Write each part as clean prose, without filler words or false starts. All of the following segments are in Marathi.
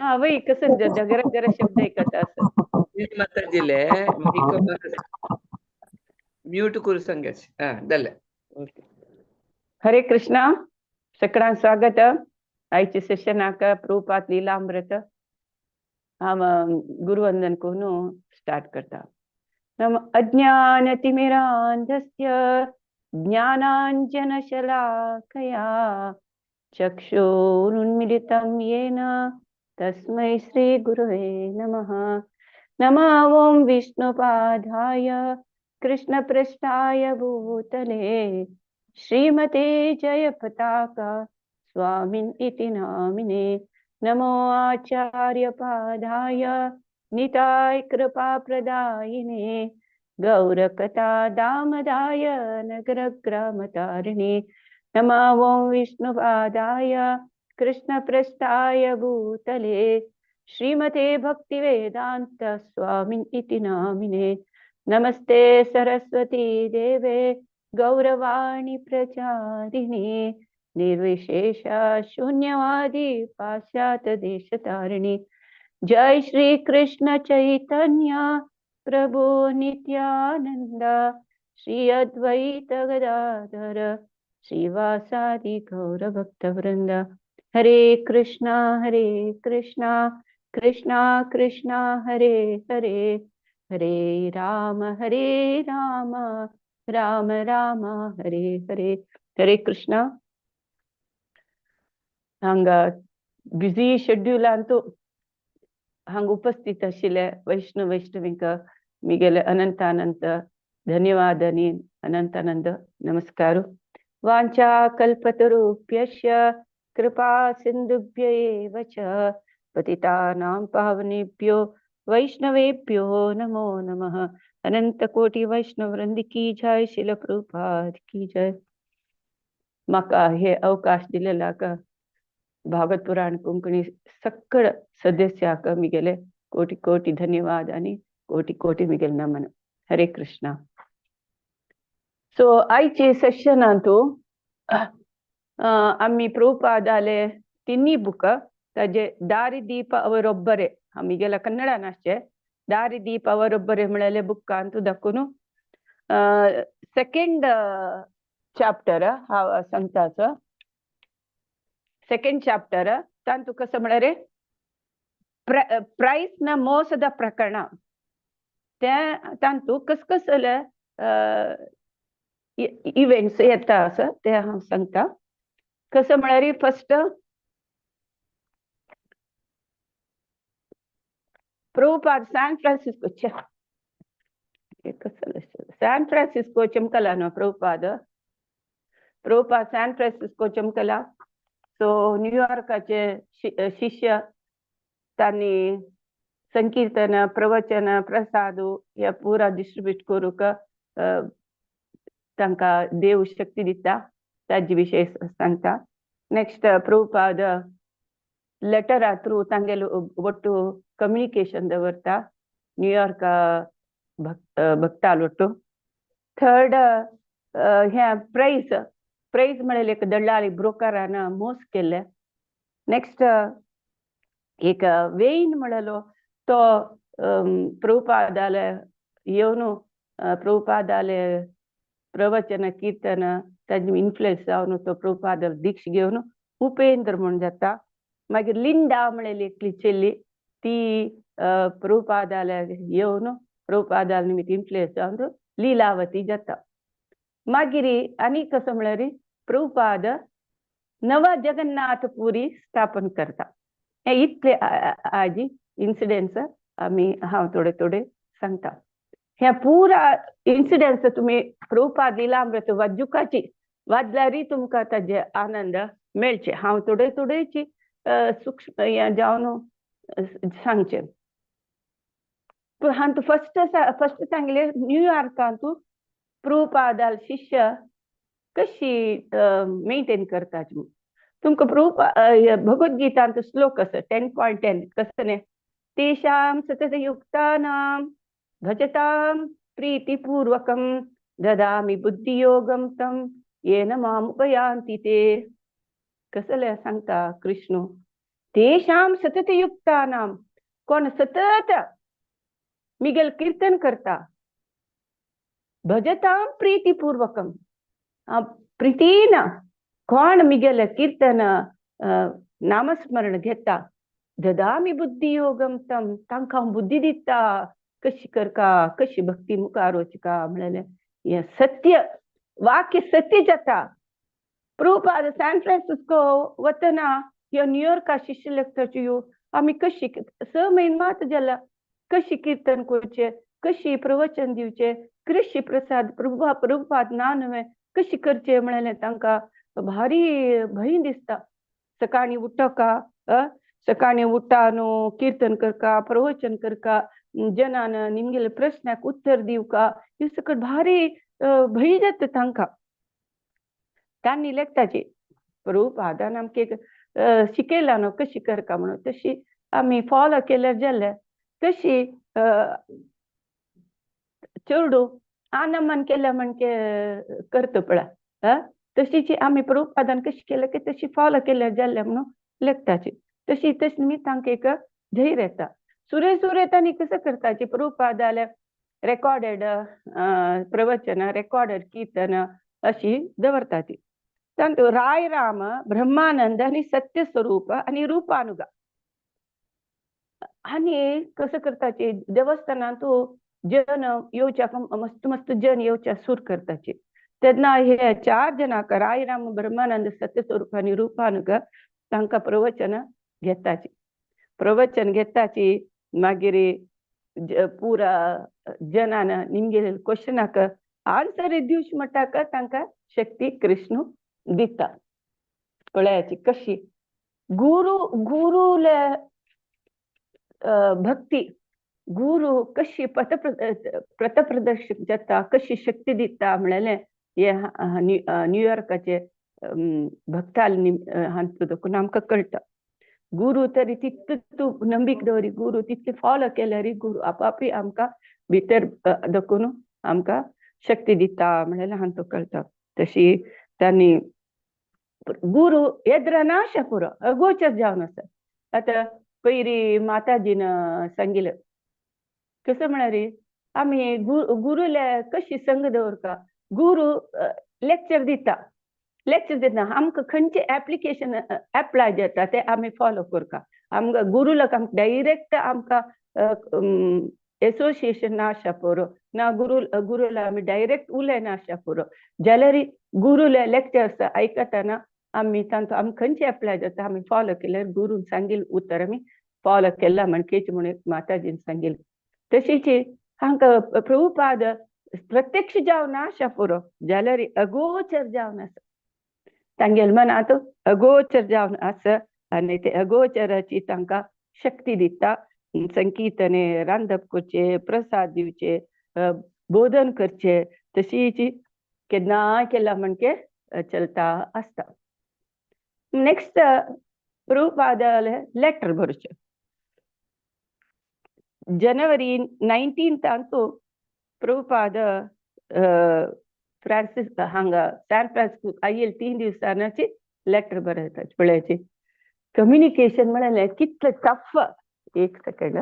हा वही कसं जरा जरा शब्द ऐकत असं. ನೀನ್ ಮಾತಾಡ್ದಿಲ್ಲ ಮೈಕ್ म्यूट करू सांगायच हा झालं. हरे कृष्णा. सगळ्यांना स्वागत. आजचे सेशन आका प्रभुपाद लीलामृत हम गुरुवंदन को स्टार्ट करता. नम अज्ञानतिमिरान्धस्य ज्ञानाञ्जनशलाकया चक्षुरुन्मिलितं येन तस्मै श्रीगुरवे नमः. नमः ॐ विष्णुपादाय कृष्णपृष्ठाय भूतले श्रीमते जयपताका स्वामिन् इति नामिने. नमो आचार्यपादाय निताय कृपाप्रदायिने गौरकथा दामदाय नगरग्रामतारिणे. नमः ॐ विष्णुपादाय कृष्णपृष्ठाय भूतले श्रीमते भक्तिवेदान्त स्वामिन् इति नामिने. नमस्ते सरस्वती देवे गौरवाणी प्रचारिणे निर्विशेष शून्यवादी पाश्चात्य देशतारिणी. जय श्री कृष्ण चैतन्य प्रभु नित्यानंद श्री अद्वैत गदाधर श्रीवासादि गौर भक्त वृंद. हरे कृष्णा कृष्णा कृष्णा हरे हरे हरे राम राम राम हरे हरे. हरे कृष्णा. हंग बिझी शेड्यूल अंतू हंग उपस्थित आशिल्ले वैष्णव वैष्णवींक मिगेले अनंत अनंत धन्यवादांनी अनंत अनंत नमस्कार. वांछा कल्पतरुभ्यश्च कृपा सिंधुभ्य एव च पतितानां पावनेभ्यो वैष्णवेभ्यो नमो नमः. अनंत कोटि वैष्णव वृंद की जय. शिल प्रभुपाद की जय. म्हाका हे अवकाश दिलेला का भागवत पुराण कोंकणी सक्कळ सदस्याक मिगेले कोटी कोटी धन्यवाद आणि कोटी कोटी मिगेल नमन. हरे कृष्णा. सो आयचे सेशन अंतू आम्ही प्रभुपादाले तिन्ही बुक ताजे दारिदीप ಅವರೊಬ್ಬರೇ आमिगेला कन्नಡ नाशे दारिदीप ಅವರೊಬ್ಬರೇ म्हळेले बुक अंतू दाखवून सेकंड चॅप्टर हा सांगताच. सेकंड चॅप्टर तांतू कसं म्हणारे प्राइस न ಮೋಸದ ಪ್ರಕರಣ त्या तांतू कस कसले इव्हेंट्स येता असं ते हांव सांगता. कसं म्हळ्यार फर्स्ट प्रभुपाद सॅन फ्रान्सिस्को चमकला न्हू प्रभुपाद सॅन फ्रान्सिस्को चमकला. सो न्यूयॉर्काचे शिष्य तांणी संकीर्तन प्रवचन प्रसाद हे पुरा डिस्ट्रीब्यूट करूक तांकां देव शक्ती दिता ताजे विशय सांगता. नेक्स्ट प्रभुपाद लेटरा थ्रू तांगेलो ಒಟ್ಟು कम्युनिकेशन दवरता न्यूयॉर्का भक्ताल ಒಟ್ಟು. थर्ड ह्या प्राइस म्हळेले एक दलाली ब्रोकरान मोस केले. नेक्स्ट एक वेईन म्हळेलो तो प्रभुपादाले येवन प्रभुपादाले प्रवचन कीर्तन ताजे इन्फ्लुएन्स जावन तो प्रभुपाद दीक्ष घेवन उपेंद्र म्हण जाता. मागीर लिंडा म्हळेली एकली चेल्ली ती प्रभुपादाले येवन प्रभुपादाल निमित्त इन्फ्लुएन्स जावन लीलावती जाता. मागीर आनी कसं म्हळ्यार प्रभुपाद नव जगन्नाथ पुरी स्थापन करता. हे इतले आजी इन्सिडेंट्स आम्ही हांव थोडे थोडे सांगता. ह्या पुरा इन्सिडेंट्स तुम्ही प्रभुपाद लीलामृत वाजूकाची वाजल्यारी तुमकां ताजे आनंद मेळचे. हांव थोडे थोडेची सूक्ष्म जावन सांगचे. हांव फर्स्ट सांगले न्यूयॉर्कांतू प्रभुपादाल शिष्य कशी मेंटेन करता. तुमकां भगवद्गीतांत श्लोक आसा 10.10 कसं तेषां सततयुक्तानां भजतां प्रीतिपूर्वकं ददामि बुद्धियोगं तं येन मामुपयान्ति ते. कसले सांगता कृष्ण तेषां सततयुक्तानां कोण सतत मिगल कीर्तन करता भजतां प्रीतिपूर्वकम प्रीतीन कोण मिगल कीर्तन नामस्मरण घेता ददामी बुद्धियोगम तम तांकां बुद्धी दिता कशी करका कशी भक्ती मुखार वचका म्हळेलें हें सत्य वाक्य सत्य जाता प्रभुपाद सॅन फ्रान्सिस्को वतना ह्यो न्यूयॉर्का शिष्य लेक्चरच्यो आमी कशी 6 म्हयने मात जाला कशी कीर्तन करचें कशी प्रवचन दिवचें कशी प्रसाद प्रभुपाद ना न्हय कशी करचें म्हळेलें तांकां भारी भंय दिसता सकाळीं उठोका सकाळीं उठा न्हू कीर्तन करका प्रवचन करका जनान निमगेले प्रश्नाक उत्तर दिवका हे सकट भारी भंय जाता तांकां तांणी लेखताची प्रभुपादान आमकां शिकयला न्हू कशी करका म्हणून तशी आमी फॉलो केल्यार जाल्यार तशी चेडू आनमन केल्या म्हणके करता पळय तशीची आमी प्रभुपादान कशी केल्या की तशी फॉलो केल्यार जाल्यार म्हणून लेखताची तशी मी तांकां एक धैर्य येता सुरे तांणी कसं करताची प्रभुपादाले रेकॉर्डेड प्रवचन रेकॉर्डेड कीर्तन अशी दवरताची तांतू राय राम ब्रह्मानंद आणि सत्य स्वरूप आणि रूपानुगा आणि कसं करताची देवस्थानांत जन येवच्या मस्त मस्त जन येवच्या सूर करताची तेन्ना हे 4 जनांक रायराम ब्रह्मानंद सत्यस्वरूप आणि रूपानुगा तांकां प्रवचन घेताची मागीर पुरा जनान निमगेले क्वेश्चनाक आन्सर दिवचे म्हणटाक तांकां शक्ती कृष्ण दिता पळयाची कशी गुरुले भक्ती गुरु कशी प्रतप्रदर्शक जाता कशी शक्ती दिता म्हळेलें हे न्यूयॉर्काचे भक्ताल हांतू देखून आमकां कळटा गुरु तरी तितके तूं नंबीक दवरी गुरु तितके फॉलो केल्यार गुरु आपापी आमकां भितर देखून आमकां शक्ती दिता म्हळेलें हांतू कळटा तशी तांणी गुरु येद्र नाशा पुरो अगोचर जावन आसा आतां पयरी माताजीन सांगिल्लें कसं म्हळ्यार आमी गुरुले कशी संग दवरका गुरु लेक्चर दिता आमकां खंयचे एप्लिकेशन एप्लाय जाता ते आमी फॉलो करता आमकां गुरुलाक आमकां डायरेक्ट आमकां एसोसिएशन ना आसा पुरो ना गुरुला आमी डायरेक्ट उलयना आसा पुरो जाल्यार गुरुले लेक्चर्स आयकतना आमी तांचो आमकां खंयचे एप्लाय जाता आमी फॉलो केल्यार गुरून सांगिल्लें उतर आमी फॉलो केला म्हणकेच म्हणून माताजीन सांगिल्लें तशीच हांकां प्रभुपाद प्रत्यक्ष जावन आसा पुरो जाल्यार अगोचर जावन आसा तांगेले मनांत अगोचर जावन आसा आनी ते अगोचराची तांकां शक्ती दिता संकीर्तने रांदप करचे प्रसाद दिवचे बोधन करचे तशीच केन्नाय केला म्हणके चलता आसता नेक्स्ट प्रभुपादाले लेटर बरोवचे जनवरी 19 प्रभुपाद फ्रांसीस हांगा सॅन फ्रान्सिस्को आयिल्ले 3 दिवसांची लेटर बरयता पळयाची कम्युनिकेशन म्हळ्यार कितले टफ एक सेकंड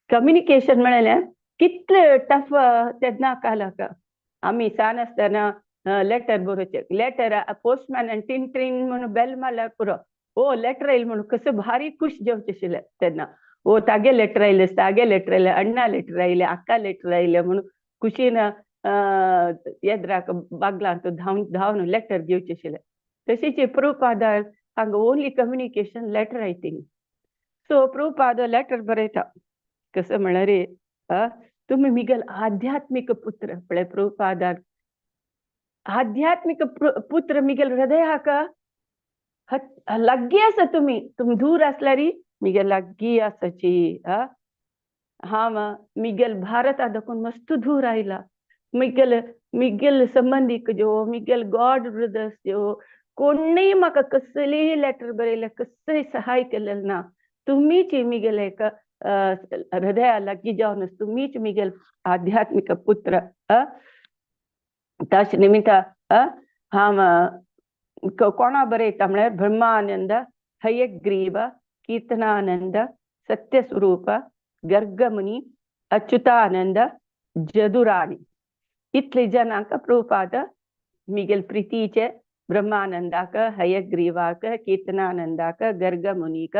कम्युनिकेशन म्हळ्यार कितले टफ तेन्ना कालाक आमी सान आसतना लेटर बरोवचे लेटर पोस्टमॅन टिन म्हणून बेल मारल्यार पुरो ओ लेटर येयलें म्हणून कसं भारी खुश जेवचे आशिल्ले तेन्ना ओ तागे लेटर आयले अण्णा लेटर आयले आक्का लेटर आयले म्हणून खुशीन येद्राक बागलांत धांवन लेटर घेवचे आशिल्ले तशीच प्रभुपादार हांगा only communication letter writing so Prabhupada letter बरयता कसं म्हळ्यार तुमी मिगल आध्यात्मिक पुत्र पळय प्रभुपादार आध्यात्मिक पुत्र मिगल हृदयाक लागीं आसा तुमी दूर आसल्यार मिगल लागीं आसाची हांव मिगल भारता देखून मस्त दूर आयला मिगल संबंधीक ज्यो मिगल गॉड ब्रदर्स ज्यो कोणीय म्हाका कसलीय लेटर बरयल्या कसय सहाय केलेलं ना तुमीच मिगल एक हृदया लागीं जावन तुमीच मिगल आध्यात्मिक पुत्र ताचे निमित्त हांव कोणा बरयता म्हळ्यार ब्रह्मानंद, हयग्रीव, कीर्तनानंद, सत्यस्वरूप, गर्गमुनी, अच्युतानंद, जदुराणी इतले जनांक प्रभुपाद मिगेल प्रितीचे ब्रह्मानंदाक, हयग्रीवाक, कीर्तनानंदाक, गर्गमुनीक,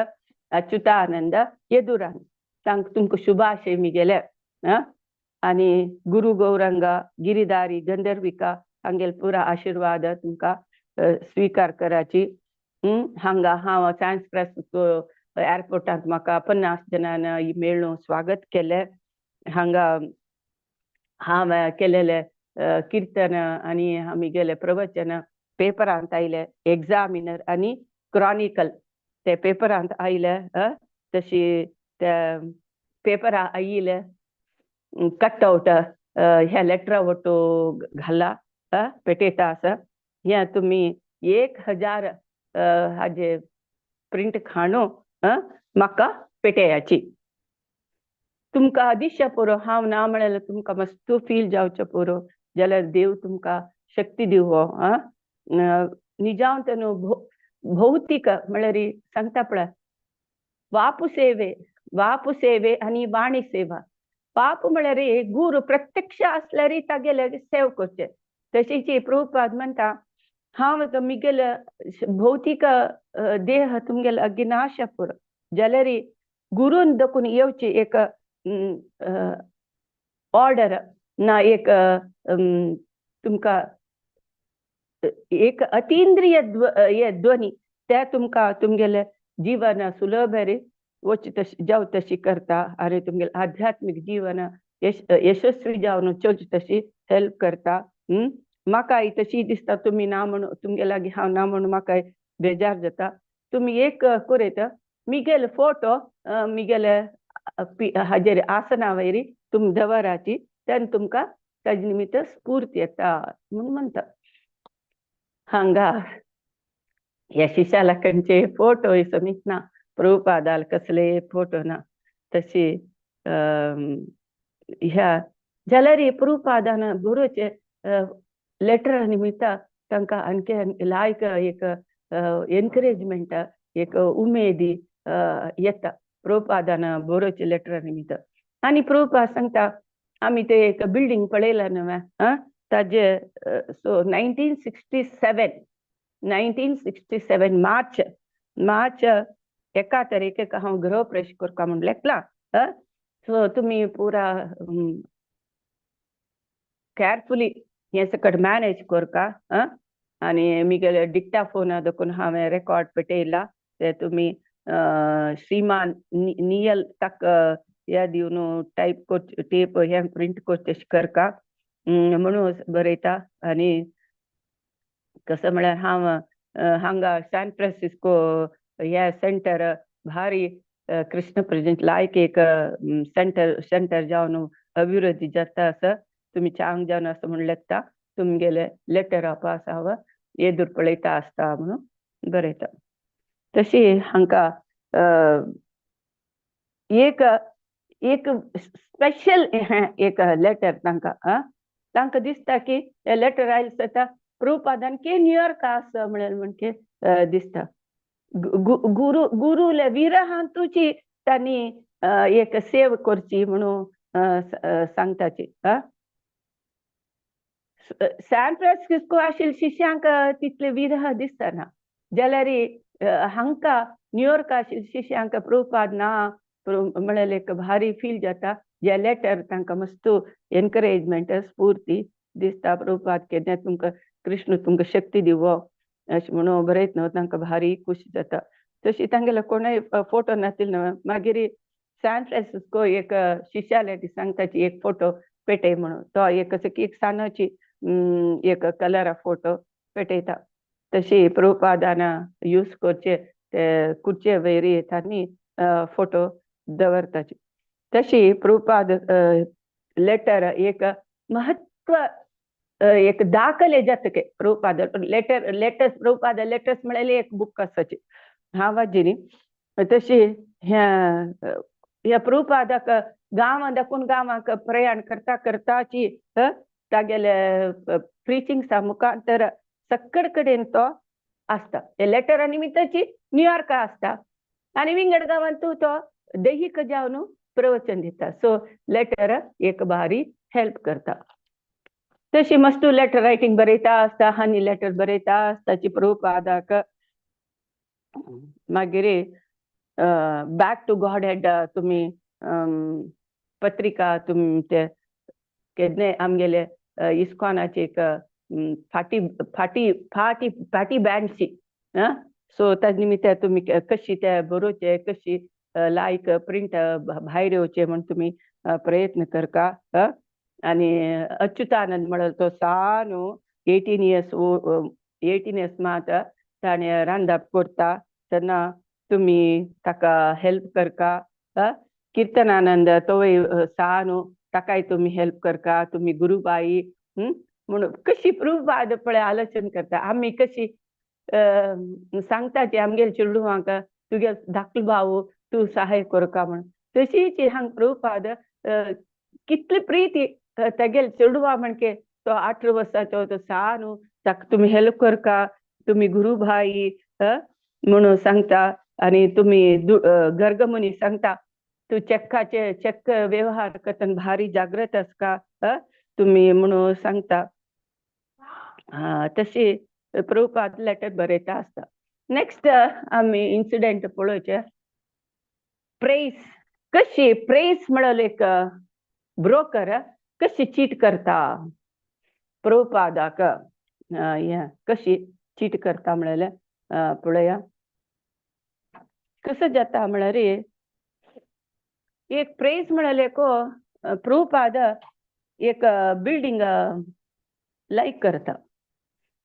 अच्युतानंद, यदुराणी तांक तुमकां शुभाशय मिगेले. आनी गुरु गौरंग, गिरीधारी, गंधर्विका हांगेल पुरा आशीर्वाद तुमकां स्वीकार कराची. हांगा हांव सायन्स प्रेस एअरपोर्टांत म्हाका 50 जणांनी मेळून स्वागत केले. हांगा हांव केलेले कीर्तन आनी आमगेले प्रवचन पेपरांत आयले. एग्जामिनर आनी क्रॉनिकल ते पेपरांत आयले. तशी ते पेपरा आयिले कटआउट ह्या लेटरा वटो घाला पेटयता आसा. हे तुमी 1000 हाजे प्रिंट काडून म्हाका पेटयाची. तुमकां दिसचें पुरो हांव ना म्हळ्यार तुमकां मस्त फील जावचें पुरो जाल्यार देव तुमकां शक्ती दिवो. निजांत न्हू भौतीक म्हळ्यार सांगता पळय वापू सेवे आनी वाणी सेवा. पाप म्हळ्यार गुरू प्रत्यक्ष आसल्यार तागेले सेव करचे. तशीच प्रभुपाद म्हणटा हांव तुमगेले भौतीक देह तुमगेले अगिनाश पुरो जाल्यार गुरून देखून येवची एक ऑर्डर ना एक तुमकां एक अतिंद्रिय ध्वनी ते तुमकां तुमगेले जीवन सुलभ वच तशी जाव तशी करता आनी तुमगेले आध्यात्मिक जीवन यशस्वी जावन चलची तशी हेल्प करता. म्हाकाय तशी दिसता तुमी ना म्हणून तुमगे लागीं हांव ना म्हणून म्हाकाय बेजार जाता. तुमी एक करेत मिगेले फोटो मिगेले हाजेर आसना वयरी तुमी दवराची तेन्ना तुमकां ताजे निमित्त स्फूर्ती येता म्हणून म्हणटा. हांगा ह्या शिशालाकांचे फोटो समीत ना. प्रभुपादाल कसले फोटो ना. तशी ह्या जाल्यार प्रभुपादान बरोवचे लेटरा निमित्त तांकां आणखी लायक एक एनकरेजमेंट एक उमेदी येता प्रभुपादान बरोवचे लेटरा निमित्त. आनी प्रभुपाद सांगता आमी ते एक बिल्डींग पळयला न्हू ताजे सो 1967 मार्च 1 तारीखेक हांव गृह प्रवेश करता म्हूण लेखला. सो तुमी पुरा केअरफुली हे सकट मॅनेज करता. आनी मिगेले डिक्टाफोन देखून हांवें रेकॉर्ड पेटयला ते तुमी श्रीमान नियल ताक ह्या दिवन टायप कर टेप हे प्रिंट करचे करता म्हणून बरयता. आनी कसं म्हळ्यार हांव हांगा सॅन फ्रांसिस्को ह्या सेंटर भारी कृष्ण प्रेजेंट लायक एक सेंटर जावन अभिवृद्धी जाता आसा. तुमी चांग जावन आसा म्हूण लेखता. तुमगेले लेटर पास हांव येदूर पळयता आसता म्हणून बरयता. तशी हांकां एक स्पेशल एक लेटर तांकां दिसता की हे लेटर आयले जाता प्रभुपादान की न्यूयॉर्क आसा म्हळ्यार दिसता. गुरुले विरहांतूची तांणी एक सेव करची म्हणून सांगताची. सॅन फ्रांसिस्को आशिल्ल्या शिश्यांक तितले विरह दिसतना जाल्यार हांकां न्यूयॉर्क आशिल्ल्या शिश्यांक प्रभुपाद ना म्हळ्यार एक भारी फील जाता. जे लेटर तांकां मस्त एनकरेजमेंट स्फूर्ती दिसता. प्रभुपाद केन्ना तुमकां कृष्ण तुमकां शक्ती दिवो अशें म्हणून बरयत न्हू तांकां भारी खुशी जाता. तशी तांगेलो कोणूय फोटो नासले न्हू. मागीर सॅन फ्रांसिस्को एक शिश्याले सांगताची एक फोटो पेटय म्हणून तो एक एक सानाची एक कलरा फोटो पेटयता. तशी प्रभुपादान यूज करचे ते खुर्चे वयरी तांणी फोटो दवरताची. तशी प्रभुपाद लेटर एक महत्व एक दाखले जातके प्रभुपाद लेटर्स प्रभुपाद लेटर्स म्हळ्यार एक बुक आसाची हांवाजिनी. तशी ह्या प्रभुपादाक गांवां दाखून गांवांक प्रयाण करता करताची तागेले प्रिचिंग्सा मुखांतर सक्कड कडेन तो आसता ते लेटरा निमित्ताची न्यूयॉर्क आसता आनी विंगड गांवांत तूं तो दैहिक जावन प्रवचन दिता सो लेटर एक भारी हेल्प करता तशी मस्त लेटर रायटिंग बरयता आसता आनी लेटर बरयता आसताची प्रभुपादाक मागीर बॅक टू गॉड हेड तुमी पत्रिका तुम ते केन्ने आमगेले इस्कॉनाची एक फाटी फाटी फाटी फाटी बँडची सो ताजे निमित्त तुमी कशी ते बरोवचे कशी लायक प्रिंट भायर येवचे म्हण तुमी प्रयत्न करका आनी अच्युतानंद म्हणलो तो सानू 18 years मात ताणें रांदप करता तेन्ना तुमी ताका हेल्प करका कीर्तनानंद तोय सानू ताकाय तुमी हेल्प करका तुमी गुरुबाई म्हणून कशी प्रभुपाद पळय आलोचन करता आमी कशी सांगता ती आमगेले चेडवांक तुगे धाकलो भाव तूं सहाय करका म्हण तशीच हांगा प्रभुपाद कितली प्रीती तेगेले चेडवा म्हणके तो 18 वर्साचो तो सानू ताका तुमी हेल्प करका तुमी गुरुबाई म्हणून सांगता आनी तुमी गर्गमुनी सांगता तू चेक व्यवहार करतना भारी जागृत आसका तुमी म्हणून सांगता तशी प्रभुपाद लेटर बरयता आसता नेक्स्ट आमी इन्सिडेंट पळोवचे प्रेस कशी प्रेस म्हणून एक ब्रोकर कशी चीट करता प्रभुपादाक कशी चीट करता म्हळ्यार पळया कसं जाता म्हळ्यार एक प्रेस म्हळ्यार प्रभुपाद एक बिल्डिंग लायक करता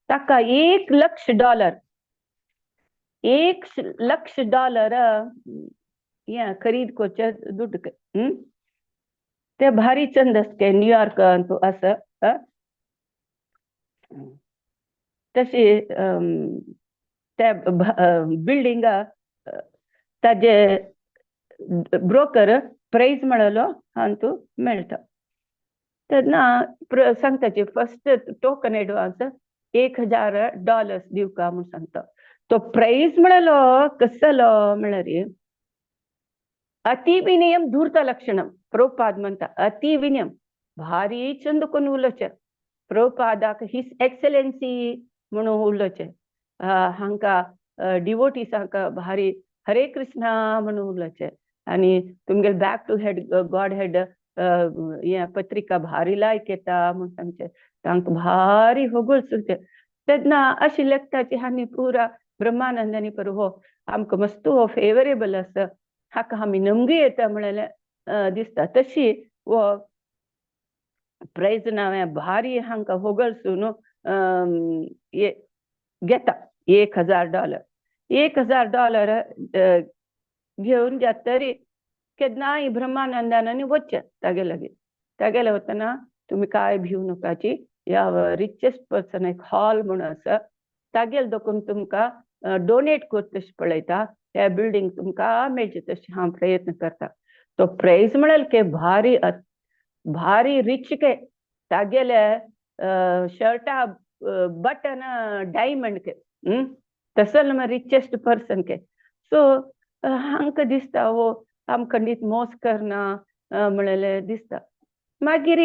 ताका $1 लाख खरीद करचे दुड्ड ते भारी चंद आसके न्यूयॉर्क असं तशी त्या बिल्डिंग ताजे ब्रोकर प्राइस म्हणलो हांतू मेळटा तेन्ना सांगताचे फर्स्ट टोकन एडवान्स $1000 दिवका म्हूण सांगता तो प्राइस म्हणलो कसलो म्हळ्यार अति विनयम धूर्त लक्षणम प्रभुपाद म्हणता अति विनयम भारी चंद कोण उलोवचे प्रभुपादाक हिस एक्सलेन्सी म्हणून उलोवचे हांका डिवोटीसांक भारी हरे कृष्णा म्हणून उलोवचे आनी तुमगे back to head godhead पत्रिका भारी लायक येता म्हणून सांगचे तांकां भारी होगळ सुरते तेन्ना अशी लेखताची आनी पुरा ब्रह्मानंदानी पर हो आमकां मस्त हो फेवरेबल आसा हाका आमी नमगी येता म्हळ्यार दिसता तशी वो प्राइज नावें भारी हांकां होगळसून घेता $1000 $1000 घेवन जातरी केन्नाय ब्रह्मानंदानी वचचे तागे लागीं तागेले वतना तुमी काय भिवू नकाची ह्या रिचेस्ट पर्सन एक हॉल म्हणून आसा तागेले दोकून तुमकां डोनेट करता तशें पळयता हे बिल्डिंग तुमकां मेळचे तशें हांव प्रयत्न करता तो प्राइस म्हळ्यार के भारी भारी रिच के तागेले शर्टा बटन डायमंड के तसले रिचेस्ट पर्सन के सो हांकां दिसता हो आमकां नीट मोस करना म्हणलें दिसता मागीर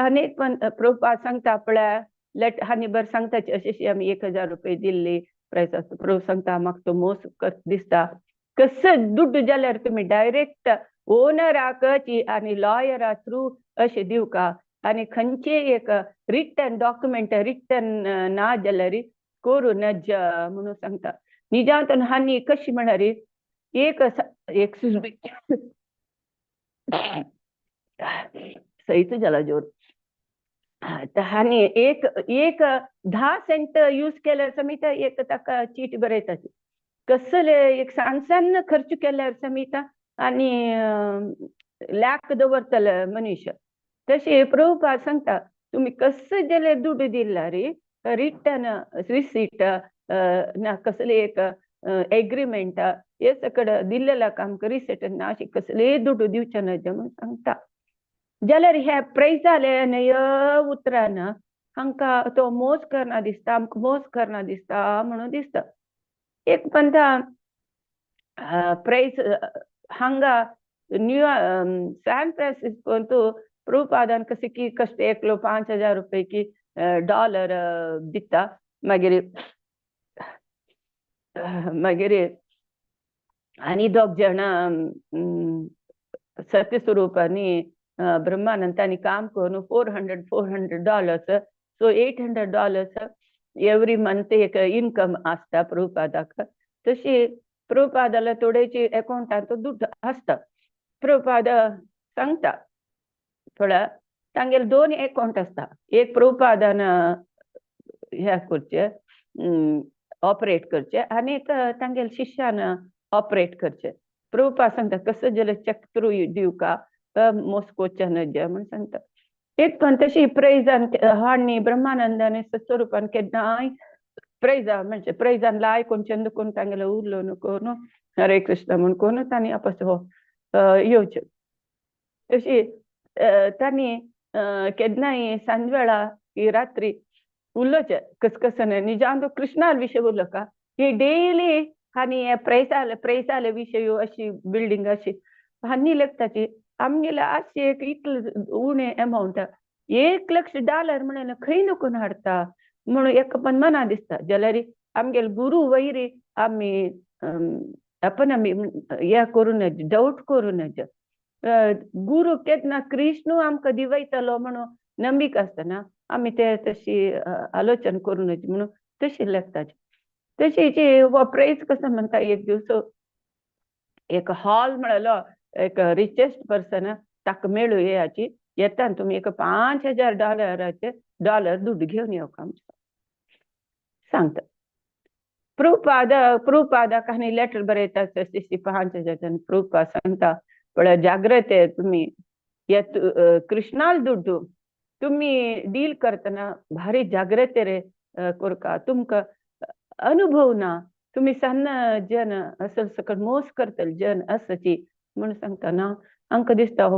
आनीक पण प्रभुपाद सांगता पळय लेट हानी बर सांगताची अशी आमी $1000 दिल्ली प्राइस आसता प्रभू सांगता म्हाका तो मोस दिसता कसं दुड्ड जाल्यार तुमी डायरेक्ट ओनराक आनी लॉयरा थ्रू अशें दिवका आनी खंयचे एक रिटन डॉक्युमेंट रिटन ना जाल्यार करू नज म्हणून सांगता निजांतन हानी कशी म्हळ्यार एक सहीच जाला जोर हानी एक 10 सेंट यूज केल्यार समीत एक ताका चीट बरयताची कसले एक सान्न खर्च केल्यार समीत आनी लाख दवरतले मनीस तशें प्रभुपाद सांगता तुमी कसले जाल्यार दुड्ड दिल्यार रिटन रिसीट ना कसले एक एग्रीमेंट हे सकड दिल्लेला आमकां रिसीट ना अशी कसले दुड्ड दिवचे नज म्हणून सांगता जाल्यार हे प्राइस जाले नय उतरान हांकां तो मोज करना दिसता, आमकां मोज करना दिसता म्हणून दिसता. एक म्हणटा ಪ್ರೈಸ್ ಹಂಗ सैन फ्रांसिस्को ಅಂತೂ प्रभुपादान सिक्की कष्ट एकलो 5,000 रुपये की डॉलर दिता मागीर मागीर आनी दोग जण सत्यस्वरूपांनी ब्रह्मानंद तांणी काम करून $400 सो $800 एवरी मंथ एक इन्कम आसता प्रभुपादाक. तशी प्रभुपादाला थोडेची अकाउंटांत दुड्ड आसता. प्रभुपाद सांगता थोडा तांगेले 2 अकाउंट आसता. एक प्रभुपादान ह्या करचे ऑपरेट करचे आनी एक तांगेले शिष्यान ऑपरेट करचे. प्रभुपाद सांगता कसं जाल्यार चेक थ्रू दिवका मॉस्कोच्यान म्हण सांगता. एक पण तशी प्रेजान हाडणी ब्रह्मानंदाने स्वरूपान केन्नाय प्रेजा म्हणजे प्रेजान लाय कोण चंद कोण तांगेले उरलो नको न्हू हरे कृष्ण म्हण कोण तांणी आपस हो येवचे. तशी तांणी केन्नाय सांज वेळा की रात्री उलोवचे कसकसने निजांतो कृष्णा विशय उलोवका ही डेली आनी प्रेसाले विशय अशी बिल्डिंग अशी हानी लेखताची आमगेले अशी एक इतले उणे अमाउंट $1,00,000 म्हण खंय नको हाडता म्हणून एक पण मना दिसता. जाल्यार आमगेले गुरु वैरी आमी आपण आमी हे करूं नज डाऊट करूं नज. गुरु केन्ना कृष्ण आमकां दिवयतलो म्हणून नंबीक आसतना आमी ते तशी आलोचना करूं नज म्हणून तशी लेखताची. तशीची हो प्रेज कसं म्हणता एक दिवस एक हॉल मेळलो एक रिचेस्ट पर्सन ताका मेळू येयाची येताना तुमी एक $5,000 दुड्ड घेवन येवका सांगता. प्रभुपादाक आनी लेटर बरयता 5,000 प्रभुपाद सांगता पळय जाग्रते तुमी हे कृष्णाल दुड्डू तुमी डील करतना भारी जाग्रते रे करका. तुमकां अनुभव ना तुमी सन्न जन असल सकट मोस करतले जन असची म्हणून सांगता ना आमकां दिसता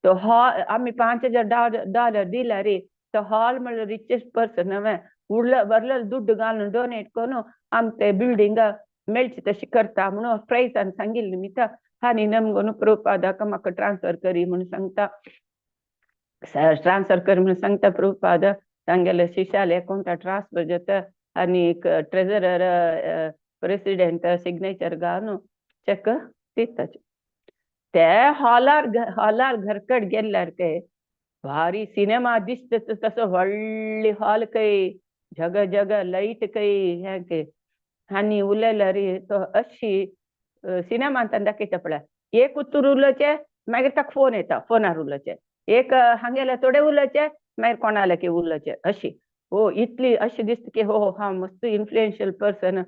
तो हॉल आमी $5,000 दिला रे तो हॉल म्हणल्यार रिचेस्ट पर्सन हांवें वरलेलो दुड्ड घालून डोनेट करून आमचे बिल्डिंग मेळची तशी करता म्हणून प्रायसान सांगिल्लें मिता आनी नमगून प्रभुपादाक म्हाका ट्रान्सफर करी म्हणून सांगता. ट्रान्सफर कर म्हणून सांगता प्रभुपाद तांगेले शिश्याले अकाउंटाक ट्रान्सफर जाता आनी ट्रेझरर प्रेसिडेंट सिग्नेचर घालून चेक दिताचे. ते हॉलार घरकड गेल्यार ते भारी सिनेमा दिसता तसो व्हडली हॉल कय जग लाईट कय हे कय आनी उलयल्यार तो अशी सिनेमांत दाखयता पळय एक उत्तर उलोवचे मागीर ताका फोन येता फोनार उलोवचे एक हांगेले थोडे उलोवचे मागीर कोणाले की उलोवचे अशी. हो इतली अशी दिसता की हो हा मस्त इन्फ्लुएन्शियल पर्सन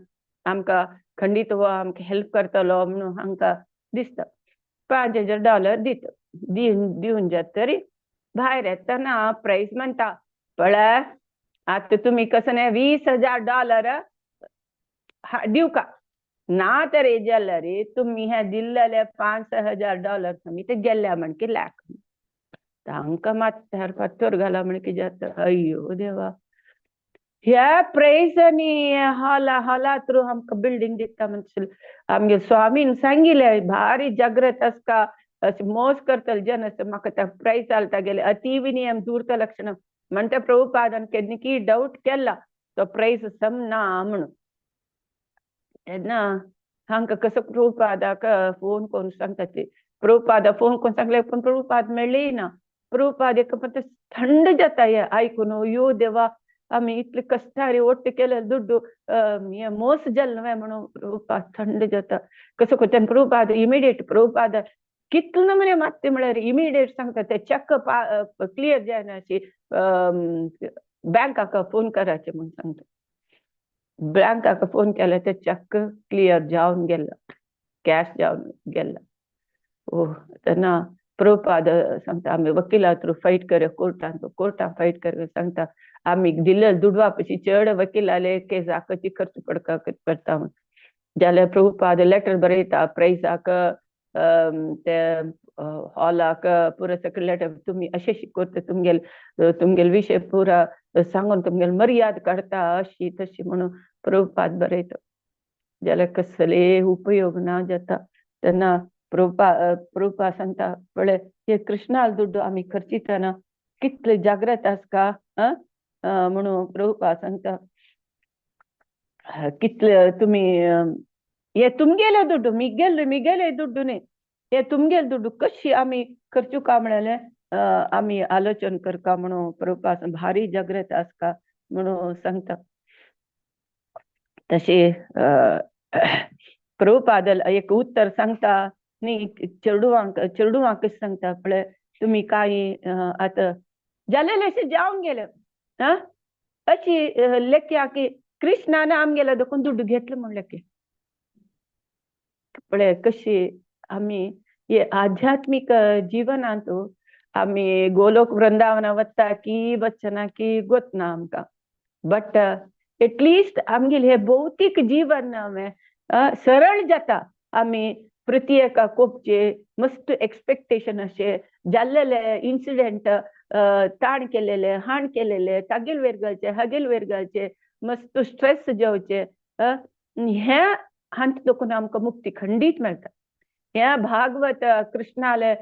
आमकां खंडीत हो आमकां हेल्प करतलो म्हणून आमकां दिसता. $5,000 दिवन जाता तरी भायर येतना प्रायस म्हणटा पळय आतां तुमी कसं $20,000 दिवका ना तरी जाल्यार तुमी हे दिल्लेले $5,000 तुमी ते गेल्या म्हण की लाख तांकां मात फातर घाला म्हण की जाता. अय्यो देवा ह्या प्रेसांनी हॉला थ्रू आमकां बिल्डिंग दिता म्हणटा आमगे स्वामीन सांगिल्ले भारी जागृत आसका अशें मोज करतले जन असं म्हाका त्या प्रायस आलता गेले अतिविनियम दूरत लक्षण म्हणटा प्रभुपादान केन्ना की डाऊट केला तो प्रायस सम ना म्हणून. तेन्ना हांकां कसो प्रभुपादाक फोन करून सांगता ते प्रभुपादा फोन करून सांगले पण प्रभुपाद मेळ्ळी ना. प्रभुपाद एक थंड जाता हे आयकून यो देवा आमी इतले कश्टारी ओट्ट केले दुड्डू हे मोस जाल न्हय म्हणून प्रभुपाद थंड जाता. कसो कोत्यान प्रभुपाद इमिडिएट प्रभुपाद कितले नमुने मागता म्हळ्यार इमिडिएट सांगता ते चेक क्लियर जायना अशी बँकाक फोन कराचे म्हणून सांगता. बँकाक फोन केला ते चेक क्लियर जावन गेला कॅश जावन गेला. ओ तेन्ना प्रभुपाद सांगता आमी वकिला थ्रू फायट करया कोर्टान फायट करया सांगता आमी दिल्ले दुड वापसी चड वकिलाले केसाक कशी खर्च पडता म्हण. जाल्यार प्रभुपाद लेटर बरयता प्रायसाक ते हॉलाक पुरो सकट लेटर तुमी अशें करता तुमगेल विशय पुरा सांगून तुमगेल मर्याद करता अशी तशी म्हणून प्रभुपाद बरयता जाल्यार कसले उपयोग ना जाता तेन्ना प्रभुपाद सांगता पळय हे कृष्णाल दुड्डू आमी खर्चितना कितले जागृत आसका म्हणून प्रभुपाद सांगता कितले तुम्ही हे तुमगेले दुड्डू मिगेले दुड्डू न्ही हे तुमगेले दुड्डू कशी आमी खर्चू का म्हणले आमी आलोचन करका म्हणून प्रभुपाद भारी जागृत आसका म्हणून सांगता तशे प्रभुपाद एक उत्तर सांगता न्ही चेडूवांक सांगता पळय तुम्ही काय आता जालेले अशें जावन गेले अशी लेख्या की कृष्णान आमगेला देखून दुड्डू घेतलं म्हणले की पळय कशी आमी हे आध्यात्मिक जिवनांत आमी गोलोक वृंदावना वता की वचना की गोतना आमकां बट एटलिस्ट आमगेले हे भौतीक जीवन सरळ जाता आमी प्रत्येका कोपचे मस्त एक्सपेक्टेशन अशे जाल्लेले इन्सिडेंट ताण केलेले हाण केलेले तागेल वेरगालचे हागेल वेरगालचे मस्त स्ट्रेस जेवचे हे हांत देखून आमकां मुक्ती खंडीत मेळटा ह्या भागवत कृष्णाले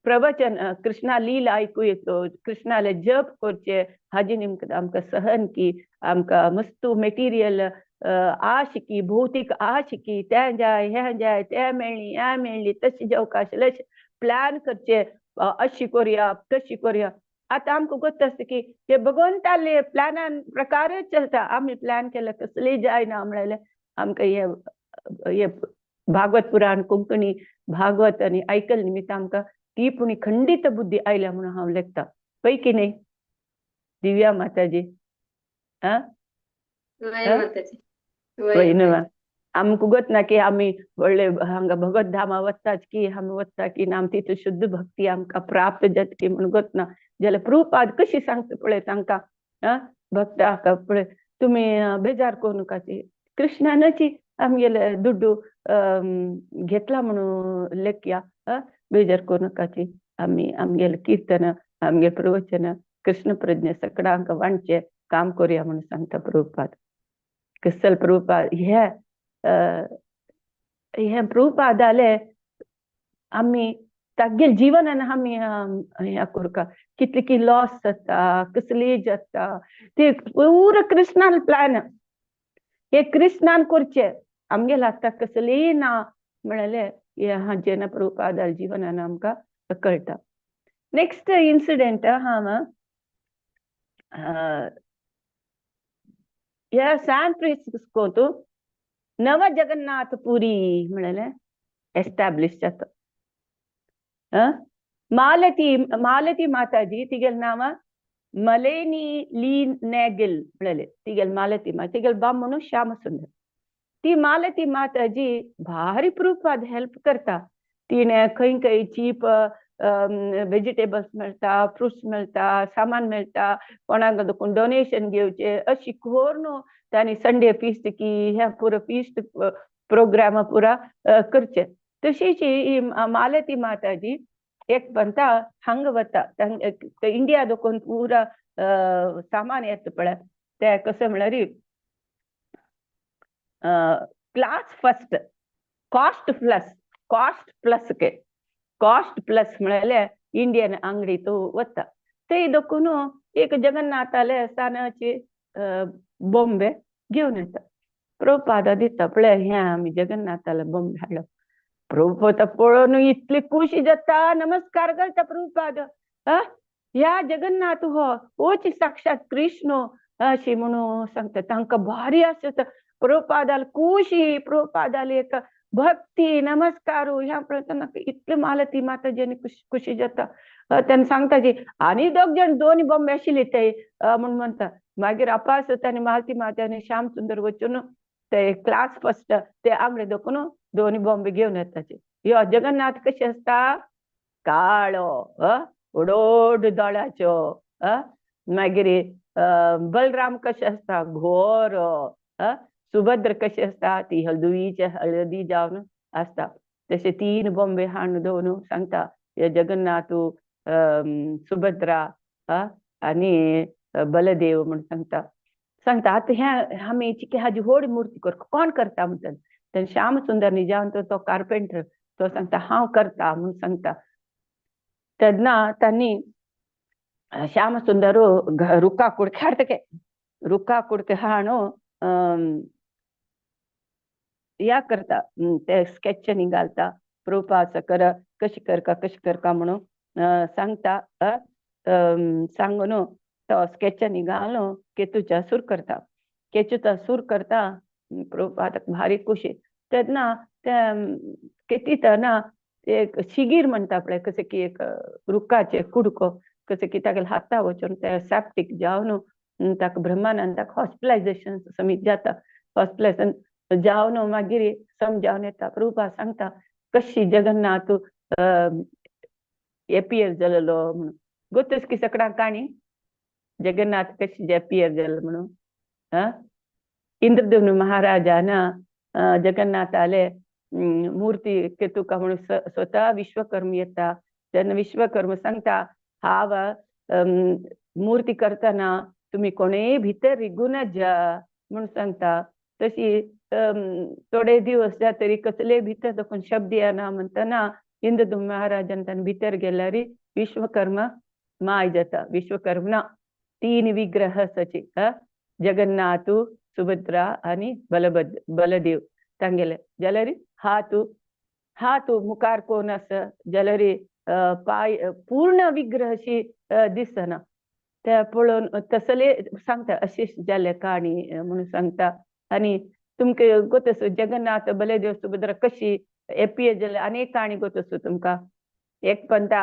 प्रवचन कृष्णा लीला आयकू येतो कृष्णाले जप करचे हाजे निमतान आमकां सहन की आमकां मस्त मेटिरियल आशिकी भौतीक आशिकी तें जाय हें जाय तें मेळ्ळी हें मेळ्ळी तशें जेवका आशिल्लें प्लॅन करचे अशी करुया तशी करुया आता आमकां गोत आसता की हे भगवंताले प्लॅनान प्रकारच चलता आमी प्लॅन केलं कसलेय जायना म्हणलें आमकां हे भागवत पुराण कोंकणी भागवत आनी आयकल निमित्त आमकां ती पुणी खंडीत बुद्धी आयल्या म्हणून हांव लेखता पळय की न्ही दिव्या माताजी आमकां गोत ना की आमी व्हडले हांगा भगवत धामा वचताच की आमी वचता की आमी तितू शुद्ध भक्ती आमकां प्राप्त जाता की म्हणून गोत ना जाल्यार प्रभुपाद कशी सांगता पळय तांकां भक्ताक पळय तुमी बेजार करूं नाकाची कृष्णानाची आमगेले दुड्डू घेतला म्हणून लेख्या बेजार करूं नाकाची आमी आमगेले कीर्तन आमगे प्रवचन कृष्ण प्रज्ञा सगळ्यांक वांटचे काम करुया म्हणून सांगता प्रभुपाद कसल प्रभुपाद हे प्रभुपादाले आमी तागेल जिवनान आमी हे करका कितले की लॉस जाता कसली जाता ते पूर कृष्णान प्लॅन हे कृष्णान करचे आमगेले आतां कसलेय ना म्हणले हे हाजें प्रभुपादाल जिवनान आमकां कळटा नेक्स्ट इन्सिडेंट हांव या सॅन फ्रान्सिस्को नव जगन्नाथ पुरी म्हणले एस्टॅब्लिश जाता मालती माताजी तिगेल नाव मलेनी ली नेगिल म्हणले तिगेल मालती माता तिगेल बाम म्हणून श्याम सुंदर ती मालती माताजी भारी प्रभुपाद हेल्प करता तिने खंय खंय चीप वेजिटेबल्स मेळटा फ्रुट्स मेळटा सामान मेळटा कोणाक देखून डोनेशन घेवचे अशी करून तांणी संडे फिस्ट की हे पुरो फिस्ट प्रोग्राम पुरा करचे तशीच ही मालती माताजी एक पंता हांगा वता इंडिया देखून पुरा सामान येता पळय ते कशें म्हळ्यार क्लास फर्स्ट कॉस्ट प्लस म्हळ्यार इंडियन अंगडी तो वता ते देखून एक जगन्नाथाले सानाचे बॉम्बे घेवन येता प्रभुपादा दिता पळय हे आमी जगन्नाथाले बॉम्बे हाडलो प्रभुपाद पळोवन इतली खुशी जाता नमस्कार करता प्रभुपाद ह्या जगन्नाथ होच साक्षात कृष्ण अशी म्हणून सांगता तांकां भारी आसता प्रभुपादाल खुशी प्रभुपादाल एक भक्ती नमस्कार ह्या पळयतना इतले मालती माताजी खुशी जाता तेन्ना सांगता जी आनी दोन बॉम्बे आशिल्ले ते म्हणून म्हणता मागीर आपास तांणी मालती माता आनी श्याम सुंदर वचून ते क्लास फर्स्ट ते आंगडे देखून दोन बॉम्बे घेवन येताचे ह्यो जगन्नाथ कशें आसता काळो उडोड दोळ्याच्यो मागीर बलराम कशें आसता घोर सुभद्र कशी आसता ती हळदी जावन आसता तशें 3 बॉम्बे हाडून दवरून सांगता हे जगन्नाथ सुभद्रा आणि बलदेव म्हणून सांगता आता ह्या आम्ही चिके हाजी होडी मूर्ती कर कोण करता म्हणतात. तर श्याम सुंदर निजावन तो कार्पेंटर तो सांगता हांव करता म्हणून सांगता. तेन्ना त्यांनी श्याम सुंदरू रुक्का कुडके हाडतके रुक्का कुडके हाणू या करता ते स्केचनी घालता प्रभुपाद कर कशी करका म्हणून सांगता सांगून तो स्केचनी घालून केतूच्या सूर करता केचूचा सूर करता प्रभुपादक भारी खुशी. तेन्ना ते केतीतना एक शिगीर म्हणटा पळय कशें की एक रुखाचे कुडको कशें की तागेले हाता वचून ते सॅप्टीक जावन ताका ब्रह्मानंदाक हॉस्पिटलायजेशन समीत जाता. हॉस्पिटलायजेशन जावन मागीर समजावन येता. प्रभुपाद सांगता कशी जगन्नाथ एपियर जालेलो म्हणून. गोतूस की सगळ्यांक काणी जगन्नाथ कशी एपियर जालो म्हणून. इंद्रदेव महाराजान जगन्नाथाले मूर्ती केतुका म्हणून स्वतः विश्वकर्म येता. तेन्ना विश्वकर्म सांगता हांव मूर्ती करतना तुम्ही कोणेय भितर रिगूनच जा म्हणून सांगता. तशी थोडे दिवस जातरी कसले भितर देखून शब्द येना म्हणतना इंद्रदेव महाराजान तान भितर गेल्यार विश्वकर्म माय जाता. विश्वकर्मना 3 विग्रह सची जगन्नाथ सुभद्रा आणि बलदेव तांगेले जाल्यार हात मुखार कोण आसा जाल्यार पाय पूर्ण विग्रह अशी दिसना. ते पळोवन तसले सांगता अशी जाले काणी म्हणून सांगता. आणि तुमके गोतस जगन्नाथ बलदेव सुभद्रा कशी एपियर जाले अनेक काणी गोतस तुमका. एक पंता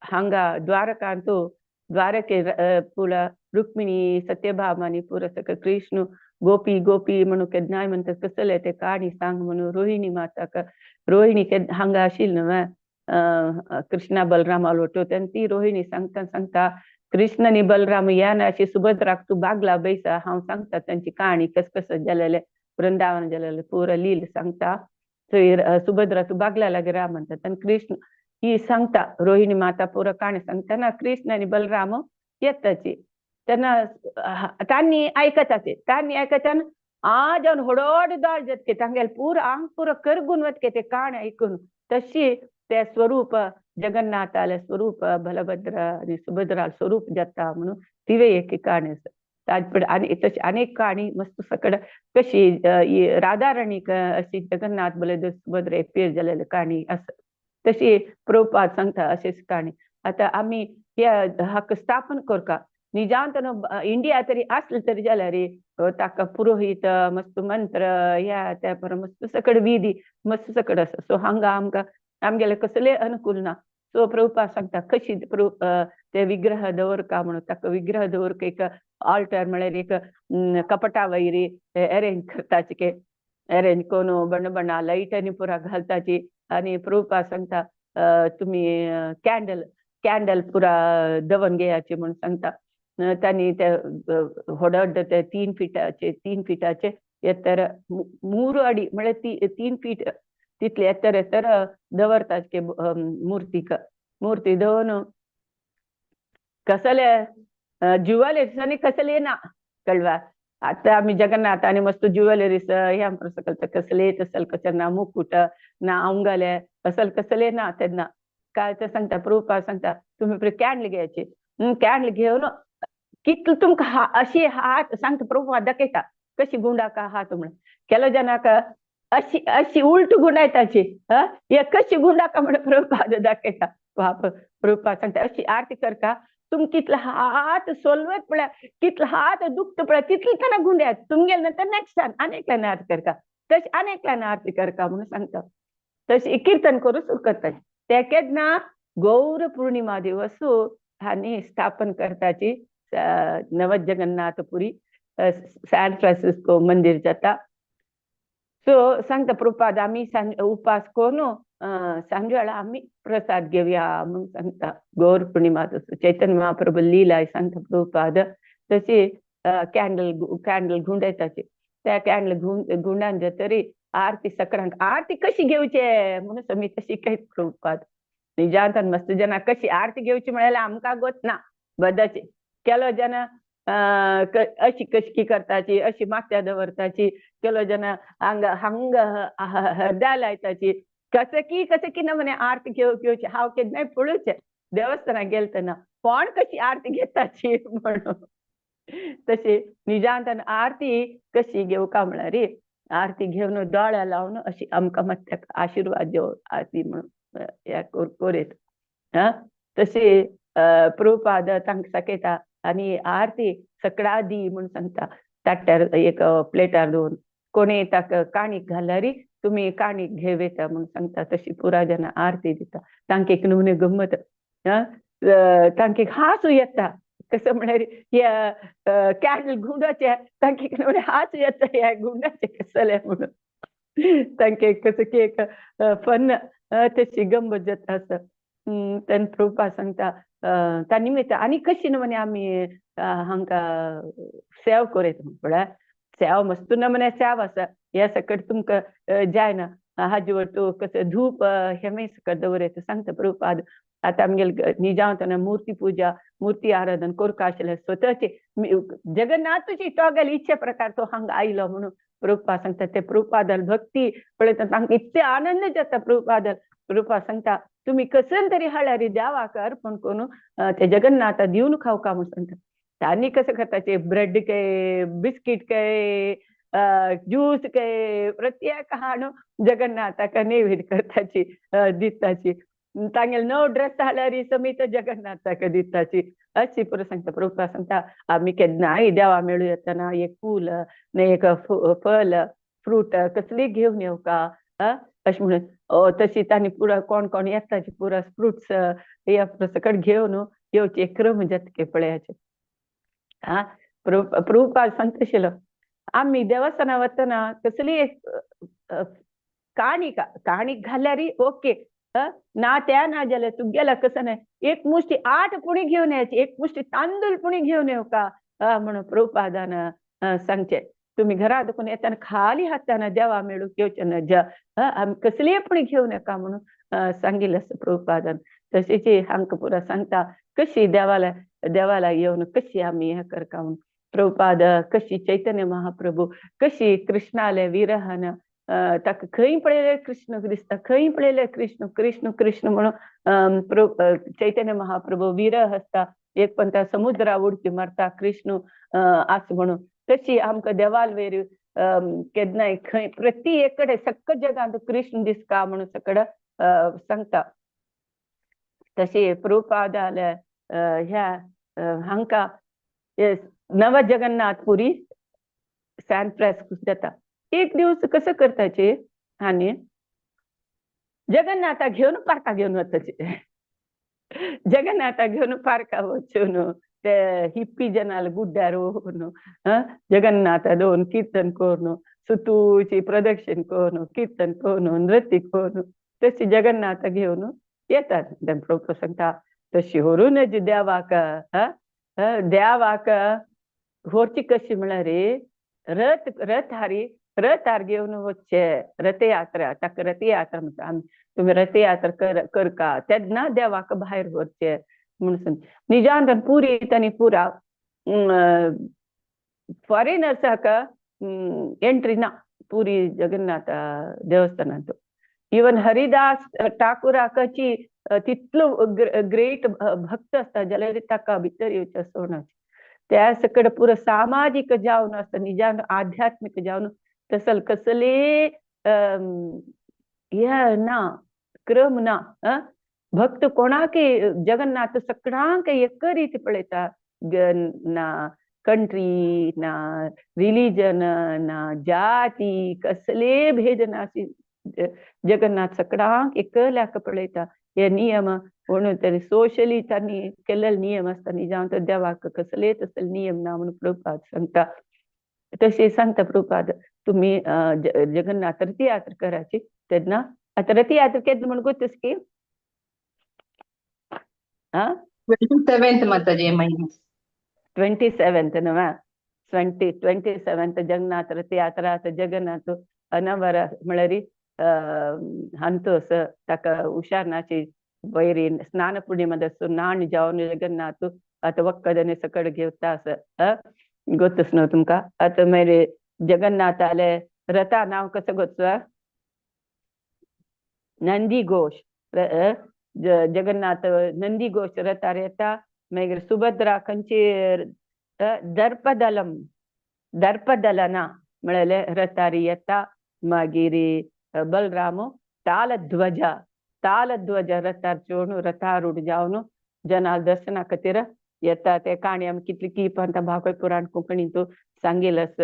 हांगा द्वारकांतू द्वारके पुला रुक्मिणी सत्यभामानी पुरा सगळं कृष्ण गोपी म्हणून केन्नाय म्हणतात कसले ते काणी सांग म्हणून रोहिणी माता रोहिणी हांगा आशिल्ली न्हू कृष्णा बलराम आलवटो तेन्ना ती रोहिणी सांगता कृष्ण आणि बलराम या ना अशी सुभद्राक तू बागला बैसा हांव सांगता त्यांची काणी कस जालेले वृंदावन जालेले पुरा लील सांगता. थंय सुभद्रा तू बागला लागे राम म्हणतात आणि कृष्ण ही सांगता रोहिणी माता पुरा काणी सांगताना कृष्ण आणि बलराम येताची. तेन्ना तांणी आयकताना आ जावन हडोड दाळ जातके तांगेले पुरो आंग पुरो करगून वतके ते काणी ऐकून. तशी ते स्वरूप जगन्नाथाले स्वरूप बलभद्र आणि सुभद्रा स्वरूप जाता म्हणून तिवे एक काणी आसा. ताजे आणि तशी अनेक काणी मस्त सकड कशी राधाराणी अशी जगन्नाथ बलदेव सुभद्रा एपियर जालेली काणी आसा. तशी प्रभुपाद सांगता अशीच काणी. आता आम्ही हाक स्थापन करका निजांतन इंडिया तरी असले तरी जाल्यार ताका पुरोहित मस्त मंत्र या त्या पर मस्त सकड विधी मस्त सकड आसा. सो हांगा आमकां आमगेले कसले अनुकूल ना. सो प्रभुपाद सांगता कशी ते विग्रह दवरका म्हणून ताका विग्रह दवरका एक ऑल्टर म्हळ्यार एक कपटा वयरी अरेंज करताची के अरेंज करून बण्ण लाईटांनी पुरा घालताची. आणि प्रभुपाद सांगता तुम्ही कॅन्डल पुरा दवन घेयाची म्हणून सांगता. त्यांनी ते व्हड ते 3 फिटाचे एत्तर 3 अडी म्हळ्यार 3 फीट तितले एत्तर दवरतात के मूर्ती दवन कसले ज्युवेलरीज आणि कसले ना कळवा. आता आम्ही जगन्नाथ आणि मस्त ज्युवेलरीज ह्या सकल कसले तसल कसं ना मुकुट ना अंगले असल कसले ना त्यांना काय ते सांगता. प्रभुपाद सांगता तुम्ही कॅन्डल घ्यायचे कॅन्डल घेऊन कितलं तुमका अशी हात सांगता. प्रभुपाद दाखयता कशी गुंडाका हात म्हणून केलो जनाक अशी उलट गुंडायताची हे कशी गुंडाका म्हणून प्रभुपाद दाखयता. प्रभुपाद सांगता अशी आरती करता तुम कितला हात सोलवत पळय कितला हात दुखत पळय तितली त्यांना गुंड्यात तुमगेल नंतर नेक्स्ट टाइम अनेकल्यान आरती करता तशी अनेकल्यान आरती करता म्हणून सांगता. तशी कीर्तन करू सुरू करता. ते केन्ना गौर पौर्णिमा दिवसू हांणी स्थापन करताची नव जगन्नाथपुरी सॅन फ्रान्सिस्को मंदिर जाता. सो सांगता प्रभुपाद आम्ही उपास करून सांजवेळा आम्ही प्रसाद घेऊया म्हणून सांगता. गौर पौर्णिमा चैतन्य महाप्रभू लीला सांगता प्रभुपाद. तशी कॅन्डल गुंडायताची त्या कॅन्डल गुंडान तरी आरती सकाळांक आरती कशी घेवचे म्हणून मी तशी काही प्रभुपाद निजांतन मस्त जन कशी आरती घेवची म्हळ्यार आमकां गोत ना बदाची केलो जन अशी कशकी करताची अशी माथ्या दवरताची केलो जन हांग हंग हरदा लायताची कसकी ना म्हणे आरती घेवची हांव केन्नाय पळोवचें देवस्थानाक गेले तेन्ना कोण कशी आरती घेताची म्हणून तशी निजांतन आरती कशी घेवका म्हळ्यार आरती घेवन दोळ्या लावन अशी आमकां मात्याक आशिर्वाद देव आरती म्हणून हे कोरेत तशी प्रभुपाद तांकां दाखयता आनी आरती सकडा दी म्हूण सांगता ताट्यार एक प्लेटार दवरून कोणी ताका काणीक घाल्यार तुमी काणीक घेव येता म्हूण सांगता तशी पुरा जाणां आरती दिता तांकां एक नमुने गंमत तांकां एक हांसूं येता कसं म्हळ्यार ह्या कॅन्डल गुंडाचे तांकां एक नमुने हांसूं येता ह्या गुंडाचे कसले म्हणून तांकां कसं एक फन तशी गंमत जाता आसा तेन्ना प्रभुपाद सांगता त्या निमित्त आनी कशी नमुने आमी हांकां सेव कोरयता म्हळ्यार सेव मस्त नमुने सेव आसा ह्या सकट तुमकां जायना हाजे वटू कसं धूप हेमे सकट दवरयता सांगता प्रभुपाद आतां आमगेले निजांतना मूर्ती पुजा मूर्ती आराधन कोरका आशिल्लें स्वताची जगन्नाथची तोगेले इच्छे प्रकार तो हांगा आयलो म्हणून प्रभुपाद सांगता ते प्रभुपादाल भक्ती पळयता तांकां इतले आनंद जाता प्रभुपाद सांगता तुम्ही कसं तरी हाळ्यार देवाक अर्पण करून ते जगन्नाथा दिवन खावका म्हणून सांगता आनी कसं करताचे ब्रेड काय बिस्कीट काय ज्यूस काय प्रत्येक हाडून जगन्नाथाक नैवेद्य करताची दिताची तांगेले नवो ड्रेस हाडल्यार समीत जगन्नाथाक दिताची अशी पुरो सांगता प्रभुपाद सांगता आमी केन्नाय देवा मेळूं येतना एक फूल न एक फल फ्रूट कसली घेवन येवका अशें म्हणून तशी तांणी पुरो कोण कोण येताचे पुरो फ्रुट्स हे सकट घेवन येवचे एक क्रम जाता पळयाचे प्रभुपाद सांगता आशिल्लो आमी देवस्थाना वतना कसली एक काणीक घाल्यार ओके ना त्या ना जाल्यार तुगेल्या कसं नाही एक मुष्टी 8 पुणी घेवन येवची एक मुष्टी तांदूळ पुणी घेवन येवका म्हणून प्रभुपादान सांगचे तुम्ही घरात दुखून येताना खाली हाताना देवा मेळूक येवचे ना कसली पुणी घेवन येका म्हणून सांगिल्लें आसा प्रभुपादान तशीच हांकां पुरा सांगता कशी देवाला येवन कशी आमी हें करका म्हणून प्रभुपाद कशी चैतन्य महाप्रभू कशी कृष्णाले विरहन ताका खंय पळयल्यार कृष्ण दिसता खंय पळयल्यार कृष्ण कृष्ण कृष्ण म्हणून चैतन्य महाप्रभू विरह आसता एक पण त्या समुद्रा उडकी मारता कृष्ण आस म्हणून तशी आमकां देवाल वेर केन्नाय खंय प्रति एक कडेन सक्क जगांत कृष्ण दिसता म्हणून सकड सांगता तशी प्रभुपादाल ह्या हांकां नव जगन्नाथ पुरी सॅन फ्रान्सिस्को जाता एक दिवस कसं करताचे आनी जगन्नाथा घेवन पार्का घेवन वताचे जगन्नाथा घेवन पार्का वचून ते हिप्पी जनाल गुड्ड्यार व्हरून जगन्नाथा दोन कीर्तन करून सुतूची प्रदक्षिण करून कीर्तन करून नृत्य करून तशी जगन्नाथा घेवन येतात प्रभुपाद सांगता तशी व्हरूनच देवाक व्हरची कशी म्हळ्यार रथार घेवन वचचे रथयात्रा ताका रथयात्रा म्हणटा तुम्ही रथयात्रा करका तेन्ना देवाक भायर व्हरचे म्हणून निजांतन पुरी तांणी पुरा फॉरेनर्साक एंट्री ना पुरी जगन्नाथ देवस्थानांत इवन हरिदास ठाकुराकाची तितलो ग्रेट भक्त आसता जाल्यार ताका भितर येवचें सोडना त्या सकड पुरो सामाजिक जावन आसता निजान आध्यात्मिक जावन तसल कसले हे ना क्रम ना भक्त कोणाक जगन्नाथ सगळ्यांक एक रीती पळयता ना कंट्री ना रिलीजन ना जाती कसले भेद ना जगन्नाथ सगळ्यांक एकल्याक पळयता हे नियम म्हणून तरी सोशली तांणी केलेले नियम आसता निजांत देवाक कसले तसले नियम ना म्हणून प्रभुपाद सांगता तशें सांगता प्रभुपाद तुम्ही जगन्नाथ रथयात्रा कराची तेन्ना आतां रथयात्रा केन्ना म्हण गोतस की 27th माताजी महिना 27th न्हय 27th जगन्नाथ रथयात्रा आतां जगन्नाथ अनावर म्हळ्यार हंतोस ताका हुशार नाची वैरी स्नान पूर्णिमा नाण जावन जगन्नाथ आता वक्कदने सकड घेता असं गोतच नव्ह तुमका. आता मेरे जगन्नाथ आले रथा नाव कसं गोतच नंदी घोष जगन्नाथ नंदी घोष रथार येता. मागीर सुभद्रा खंयची दर्पदलना म्हळ्यार रथार येता. मागीर बलराम तालध्वज रथार चोवन रथारूढ जावन जनाल दर्शना खातीर येता. ते काणी आमी कितली कीप ಅಂತ भागवत पुराण कोंकणींतू सांगिलस.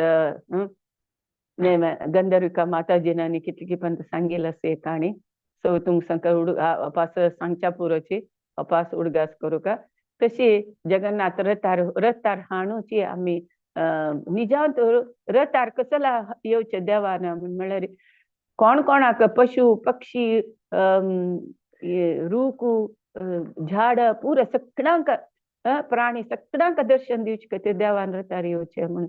गंधर्विका माताजीनानी कितली कीप ಅಂತ सांगिलस हे काणी. सो तुमक संका अपास सांगच्या पुरोची अपास उडगास करू का. तशी जगन्नाथ रथार हाणूची आमी निजांत रथार कसला येवचे देवान म्हळ्यार कोण कोणाक पशु पक्षी रूकू झाड पुरा सगळ्यांक प्राणी सगळ्यांक दर्शन दिवचे खातीर देवान रथार येवचे म्हणून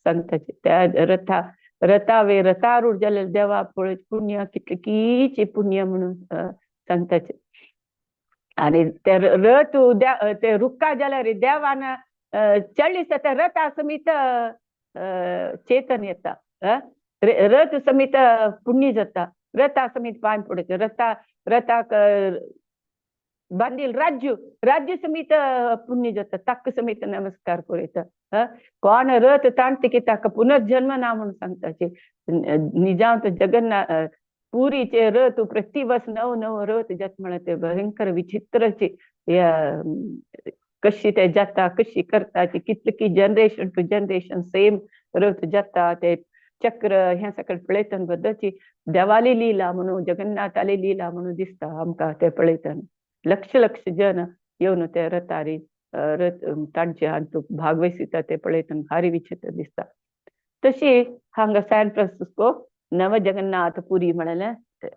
सांगताचे. त्या रथावे रथारूढ जाल्यार देवा पळय पुण्य कितले कीचे पुण्य म्हणून सांगताचे. आणि ते रथ ते रुक्का जाल्यार देवान चळीस ते रथा समीत चेतन येता. रथ समीत पुण्य जाता. रथा समीत पांय पडचे. रथाक बांधील राज्य समीत पुण्य जाता. ताक समीत नमस्कार करूं. कोण रथ ताणता की ताका पुनर्जन्म ना म्हणून सांगताचे. निजांत जगन्नाथ पुरीचे रथ प्रतिवर्ष नव रथ जात म्हळ्यार ते भयंकर विचित्रचे कशी ते जाता कशी करता ती कितले की जनरेशन टू जनरेशन सेम रथ जाता. ते चक्र ह्या सकट पळयतना बद्दलची देवाली लीला म्हणून जगन्नाथाली लीला म्हणून दिसता आमकां. ते पळयतना लक्ष जन येवन ते रथारी रथ तांचे आनी भागवयसिता ते पळयतना भारी विचित्र दिसता. तशी हांगा सॅन फ्रांसिस्को नव जगन्नाथ पुरी म्हळ्यार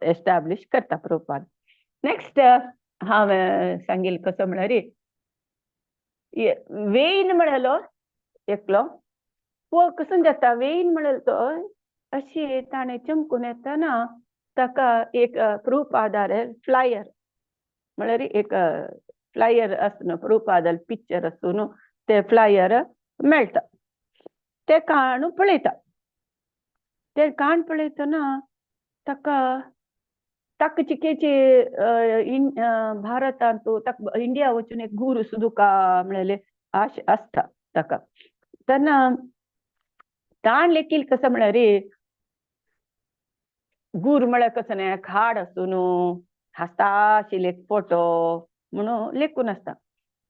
एस्टॅब्लिश करता प्रभुपाद. नेक्स्ट हांवें सांगिल्लें कसो म्हळ्यार वेईन म्हळेलो एकलो वो कसो जाता. वेईन म्हळेलो तो अशी ताणें चमकून येतना ताका एक प्रभुपादार फ्लायर म्हळ्यार एक फ्लायर आसतना प्रभुपादाल पिक्चर आसून ते फ्लायर मेळटा. ते काण पळयता. ते काण पळयतना ताका चिकेची भारतांतू ताका इंडिया वचून एक गुरू सुदुका म्हळेले आश आसता ताका. तेन्ना ताण लेखील कसं म्हळ्यार गुरू म्हळ्यार कसो न्हय खाड आसून हांसता आशिल्ले फोटो म्हणून लेखून आसता.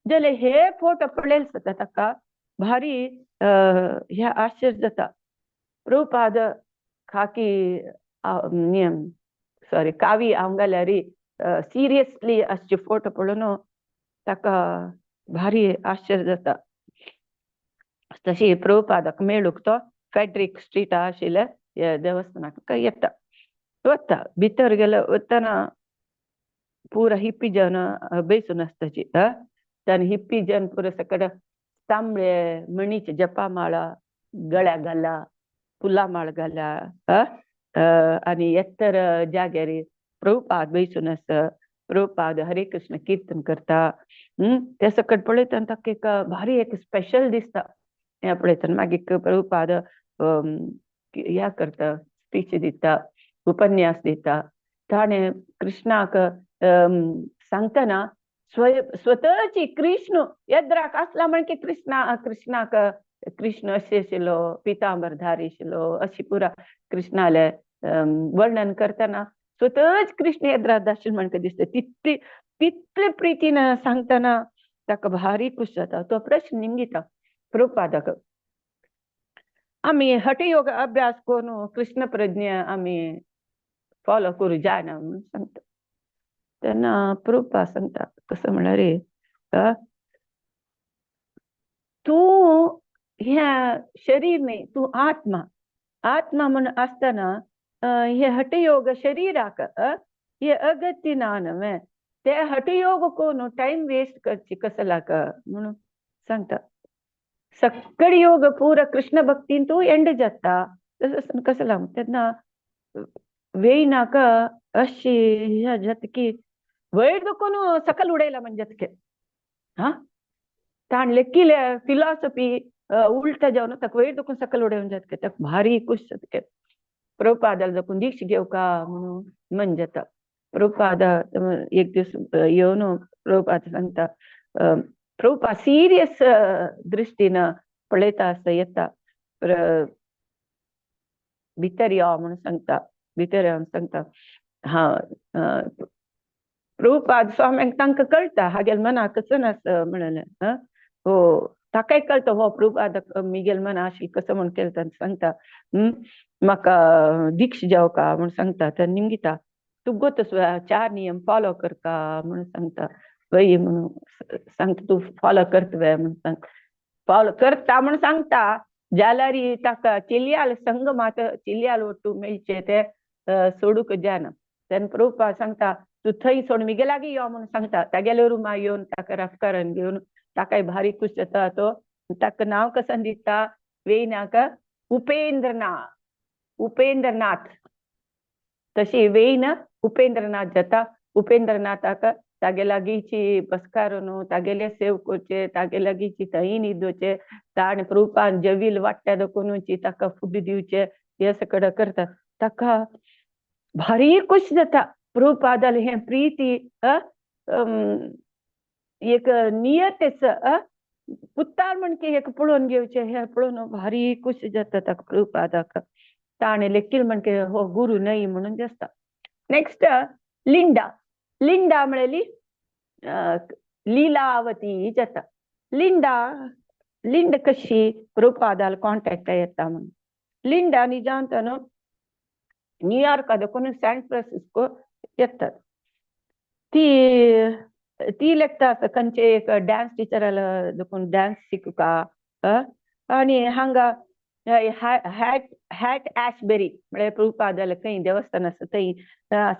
जाल्यार हे फोटो पळयले सुद्दां ताका भारी हे आश्चर्य जाता. प्रभुपाद खाकी कावी हांगाल्यार सिरियसली आसचे फोटो पळोवन ताका भारी आश्चर्य जाता. तशी प्रभुपादाक मेळूंक तो फेड्रिक स्ट्रीट आशिल्ल्या देवस्थानाक येता. वता भितर गेलो वतना पुरा हिप्पी जन बैसून आसताची. त्यान हिप्पी जन पुरा सकट तांबडे मणीचे जपामाळा गळ्याक घाला फुलामाळ घाला आनी एत्तर जाग्यार प्रभुपाद बैसून आसा. प्रभुपाद हरे कृष्ण कीर्तन करता. ते सकट पळयतना ताका एक भारी एक स्पेशल दिसता. हे पळयतना मागीर प्रभुपाद ह्या करता स्पीच दिता उपन्यास दिता. ताणें कृष्णाक सांगतना स्वताची कृष्ण येद्राक आसला म्हण की कृष्णाक कृष्ण अशें आशिल्लो पितांबरधारी आशिल्लो अशी पुरा कृष्णाले वर्णन करतना स्वताच कृष्ण येद्राक आशिल्लो म्हण दिसता. तितले प्रितीन सांगतना ताका भारी खुश जाता. तो प्रश्न निमगिता प्रभुपादाक आमी हठयोग अभ्यास करून कृष्ण प्रज्ञा आमी फॉलो करूं जायना म्हणून सांगता. तेन्ना प्रभुपाद सांगता कसो म्हळ्यार तूं ह्या शरीर न्ही तूं आत्मा म्हणून आसतना हे हठयोग शरीराक हे अगत्य ना न्हय. ते हठयोग करून टाइम वेस्ट करची कसलाक म्हणून सांगता. सकळ योग पुरा कृष्ण भक्तीन तू एंड जाता तसो कसला. तेन्ना वेईनाक अशी ह्या जाता की वयर दुखून सकल उडयला म्हणजे तिके हा ताण लेक्कीले फिलॉसॉफी उलटा जावन ताका वयर दुखून सकल उडोवन जाता ताका भारी खुश जाता प्रभुपादाला जपून दीक्ष घेऊ का म्हणून मन जाता प्रभुपाद एक दीस येवन प्रभुपाद सांगता प्रभुपाद सिरियस दृश्टीनं पळयता आसता येता भितर यो म्हणून सांगता भितर येवन सांगता हा प्रभुपाद स्वाम्यांक तांकां कळटा हागेल मना कसं नास म्हणलें हो ताकाय कळटा हो प्रभुपाद मिगेल मना आशिल्लें कसं म्हूण केलें सांगता म्हाका दीक्ष जाव का म्हूण सांगता तर निमगिता तूं गोत 4 नियम फॉलो कर का म्हणून सांगता वय म्हणून सांगता तूं फॉलो करतवे म्हणून सांग फॉलो करता म्हणून सांगता जाल्यार ताका चिलयाल संग मात चिलयाल ಒಟ್ಟು मेळचे ते सोडूक जायना तेन्ना प्रभुपाद सांगता तूं थंय सोड मिगे लागीं यो म्हणून सांगता तागेले रुमा येवन ताका राजकारण घेवन ताकाय भारी खूश जाता तो ताका नांव कसं दिता वेयनाक उपेंद्रनाथ तशी वेयन उपेंद्रनाथ जाता उपेंद्रनाथाक तागे लागींची बसकारून तागेले सेव करचे तागे लागींची थंय न्हिदोवचे ताणें प्रभुपाद जेवील वाट्ट्या दखूनची ताका फूड दिवचे हे सगळं करता ताका भारी खुश जाता प्रभुपादाल हे प्रीती एक नियतेच पुत्तार म्हणके एक पळोवन घेवचे हे पळोवन भारी खुश जाता ताका प्रभुपादाक ताणें लेखील म्हणके हो गुरु न्हय म्हणून दिसता नेक्स्ट लिंडा म्हळेली लीलावती जाता लिंड कशी प्रभुपादाल कॉन्टॅक्ट येता म्हणून लिंडा निजांतन न्यूयॉर्क देखून सॅन फ्रान्सिस्को येतात ती लेखता खंयचे एक डान्स टिचराला देखून डान्स शिकुका आणि हांगा हॅट ॲशबेरी म्हळ्यार प्रभुपादाला खंय देवस्थान आसा थंय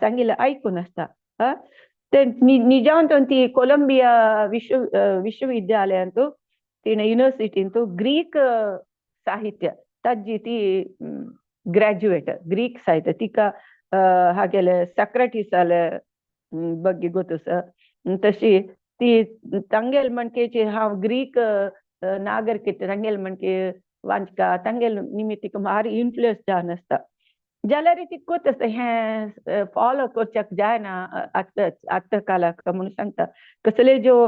सांगिल्लें आयकून आसता ते निजांतन ती कोलंबिया विश्वविद्यालयांत तिणें युनिव्हर्सिटींत ग्रीक साहित्य ताजी ती ग्रॅज्युएट ग्रीक साहित्य तिका हागेले सॉक्रेटिसाले ಬಗ್ಗೆ ಗೊತ್ತು तशी ती तांगेल म्हणके हांव ग्रीक नागरिकते तांगेल म्हणके वांचका तांगेल निमित्त भारी इन्फ्लुयन्स जावन आसता जाल्यार ती कोत आसता हें फॉलो करच्याक जायना आत्ता कालाक म्हणून सांगता कसले ज्यो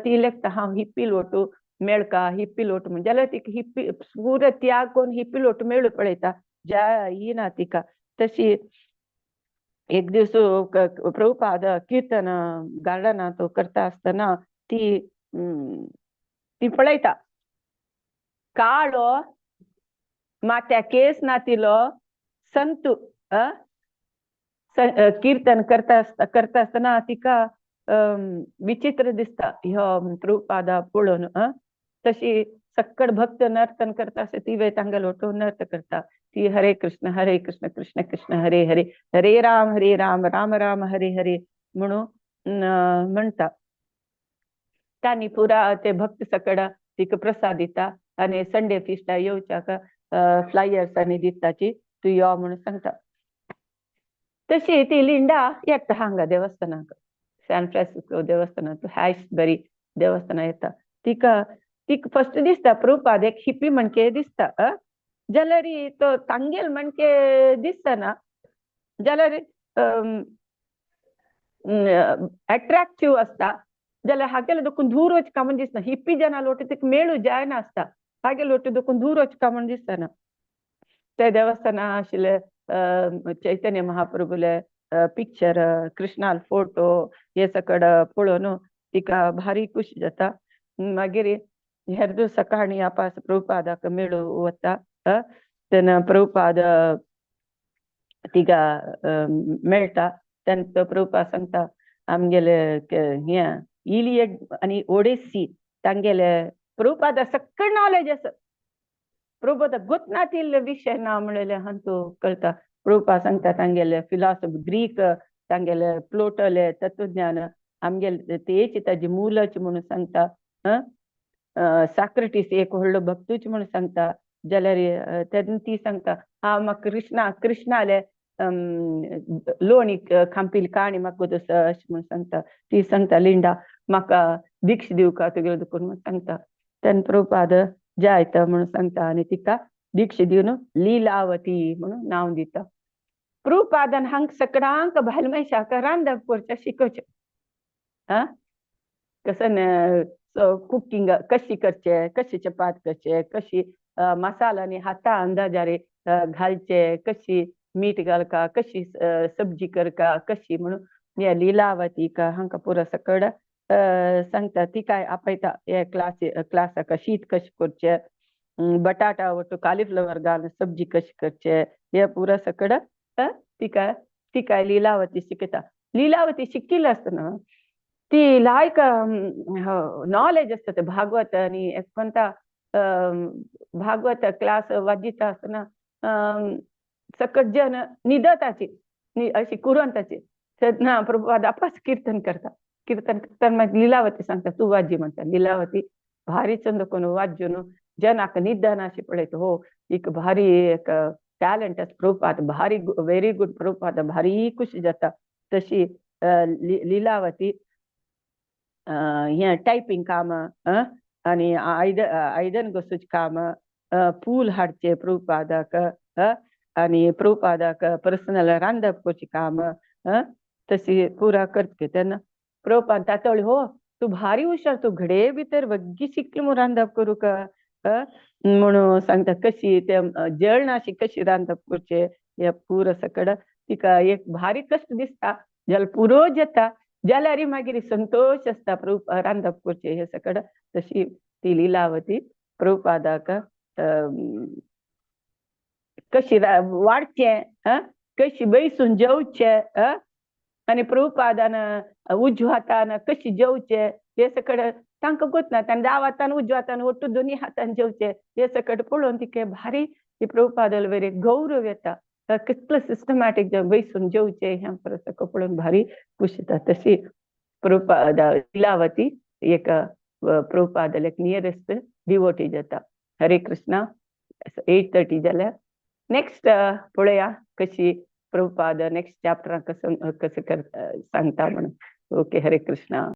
ती लेखता हांव हिप्पी लोटू मेळका हिप्पी लोटू म्हण जाल्यार तिका हिप्पी पुरो त्याग करून हिप्पी लोटू मेळू पळयता येना तिका तशी एक दीस प्रभुपाद कीर्तन गार्डनांत करता आसतना ती पळयता काळो माथ्या केस नातिलो संतू कीर्तन करता आसतना तिका विचित्र दिसता ह्यो प्रभुपादा पळोवन तशी सक्कड भक्त नर्तन करता आसता ती वेळ तांगेल वटून नर्त करता ती हरे कृष्ण कृष्ण कृष्ण हरे हरे हरे राम राम राम हरे हरे म्हणून म्हणता तांणी पुरा ते भक्त सकड तिका प्रसाद दिता आनी संडे फिस्टा येवच्याक फ्लायर्स आनी दिताची तूं यो म्हणून सांगता तशी ती लिंडा येता हांगा देवस्थानाक सॅन फ्रान्सिस्को देवस्थानांत हॅशबरी देवस्थाना येता तिका फर्स्ट दिसता प्रभुपाद एक हिप्पी म्हणके दिसता जाल्यार तो तांगेल म्हणके दिसतना जाल्यार अट्रॅक्टिव्ह आसता जाल्यार हागेले देखून दूर वचका म्हण दिसना हिप्पी जना लोट तिका मेळू जायना आसता हागे लोट देखून दूर वचका म्हण दिसतना ते देवस्थाना आशिल्ले चैतन्य महाप्रभुले पिक्चर कृष्णाल फोटो हे सकड पळोवन तिका भारी खुश जाता मागीर हेर दीस सकाळी आपास प्रभुपादाक मेळू वता तेन्ना प्रभुपाद तिका मेळटा तेन्ना प्रभुपाद सांगता आमगेले हे इलियड आनी ओडेसी तांगेले प्रभुपादा सकड नॉलेज आसा प्रभुपादा गोतनातिल्ले विशय ना म्हणलेले हांतू कळटा प्रभुपाद सांगता तांगेले फिलॉसॉफी ग्रीक तांगेले प्लोटोले तत्वज्ञान आमगेले तेची ताजी मुलच म्हणून सांगता सॉक्रेटिस एक व्हडलो भक्तूच म्हणून सांगता जाल्यार तेन्ना ती सांगता हांव म्हाका कृष्णाले लोणी खांपील काणी म्हाका दोस अशें म्हूण सांगता. ती सांगता लिंडा म्हाका दीक्ष दिवका तुगेलो दुकून म्हूण सांगता. तेन्ना प्रभुपाद जायत म्हणून सांगता आनी तिका दीक्ष दिवन लिलावती म्हणून नांव दिता. प्रभुपादान हांगा सगळ्यांक बायल मनशाक रांदप करचें शिकोवचें. कसं कुकिंग कशी करचें, कशी चपात करचें, कशी मसालांनी हाता अंदाजारे घालचे, कशी मीठ घालका, कशी सब्जी करका, कशी म्हणून ह्या लिलावतीका हांकां पुरो सकड सांगता. ती काय आपयता हे क्लासाक शीत कशें करचें, बटाटा ಒಟ್ಟು ಕಾಲಿಫ್ಲವರ್ घालून सब्जी कशी करचें, हे पुरो सकड ती काय लिलावती शिकयता. लिलावती शिकिल्ली आसतना ती लायक नॉलेज असतं ते भागवत आणि कोणता भागवत क्लास वाजिता आसतना सकट जन निदताची अशी कुरंताची तेन्ना प्रभुपाद आपास कीर्तन करता मागीर लिलावती सांगता तूं वाजी म्हणटा. लिलावती भारी छंद करून वाजून जनाक निदान अशी पळयता. हो एक भारी एक टॅलंट आसा प्रभुपाद, भारी व्हेरी गुड प्रभुपाद, भारी खुशी जाता. तशी लिलावती हें टायपिंग काम आनी आयदन घोसूच काम, फूल हाडचे प्रभुपादाक आनी प्रभुपादाक पर्सनल रांदप करचें काम तशी पुरा करता. तेन्ना प्रभुपाद तातोळी हो तूं भारी हुशार, तूं घडये भितर वग्गी शिकली म्हूण रांदप करूंक म्हणून सांगता. कशी ते जळनाशी कशी रांदप करचें हे पुरो सकड तिका एक भारी कश्ट दिसता जाल्यार पुरो जाता जाल्यार मागीर संतोष आसता रांदप करचें हे सकड. तशी ती लिलावती प्रभुपादाक कशी वाडचें, कशी बैसून जेवचें आनी प्रभुपादान उजव्या हातान कशी जेवचें हे सकड तांकां गोतना. ताणें दाव हातान उजव्या हातान ಒಟ್ಟು दोनी हातान जेवचें हे सकड पळोवन तिका भारी प्रभुपादाल वेरी गौरव येता. कितलो सिस्टमॅटीक बैसून जेवचें हें परस पळोवन भारी खुशी जाता. तशी प्रभुपाद लिलावती एक प्रभुपादाल एक नियरेस्ट डिवोटी जाता. हरे कृष्णा. 8:30 जाल्यार नेक्स्ट पळोवया कशी प्रभुपाद नेक्स्ट चॅप्टराक कसं सांगता म्हणून. ओके, हरे कृष्णा.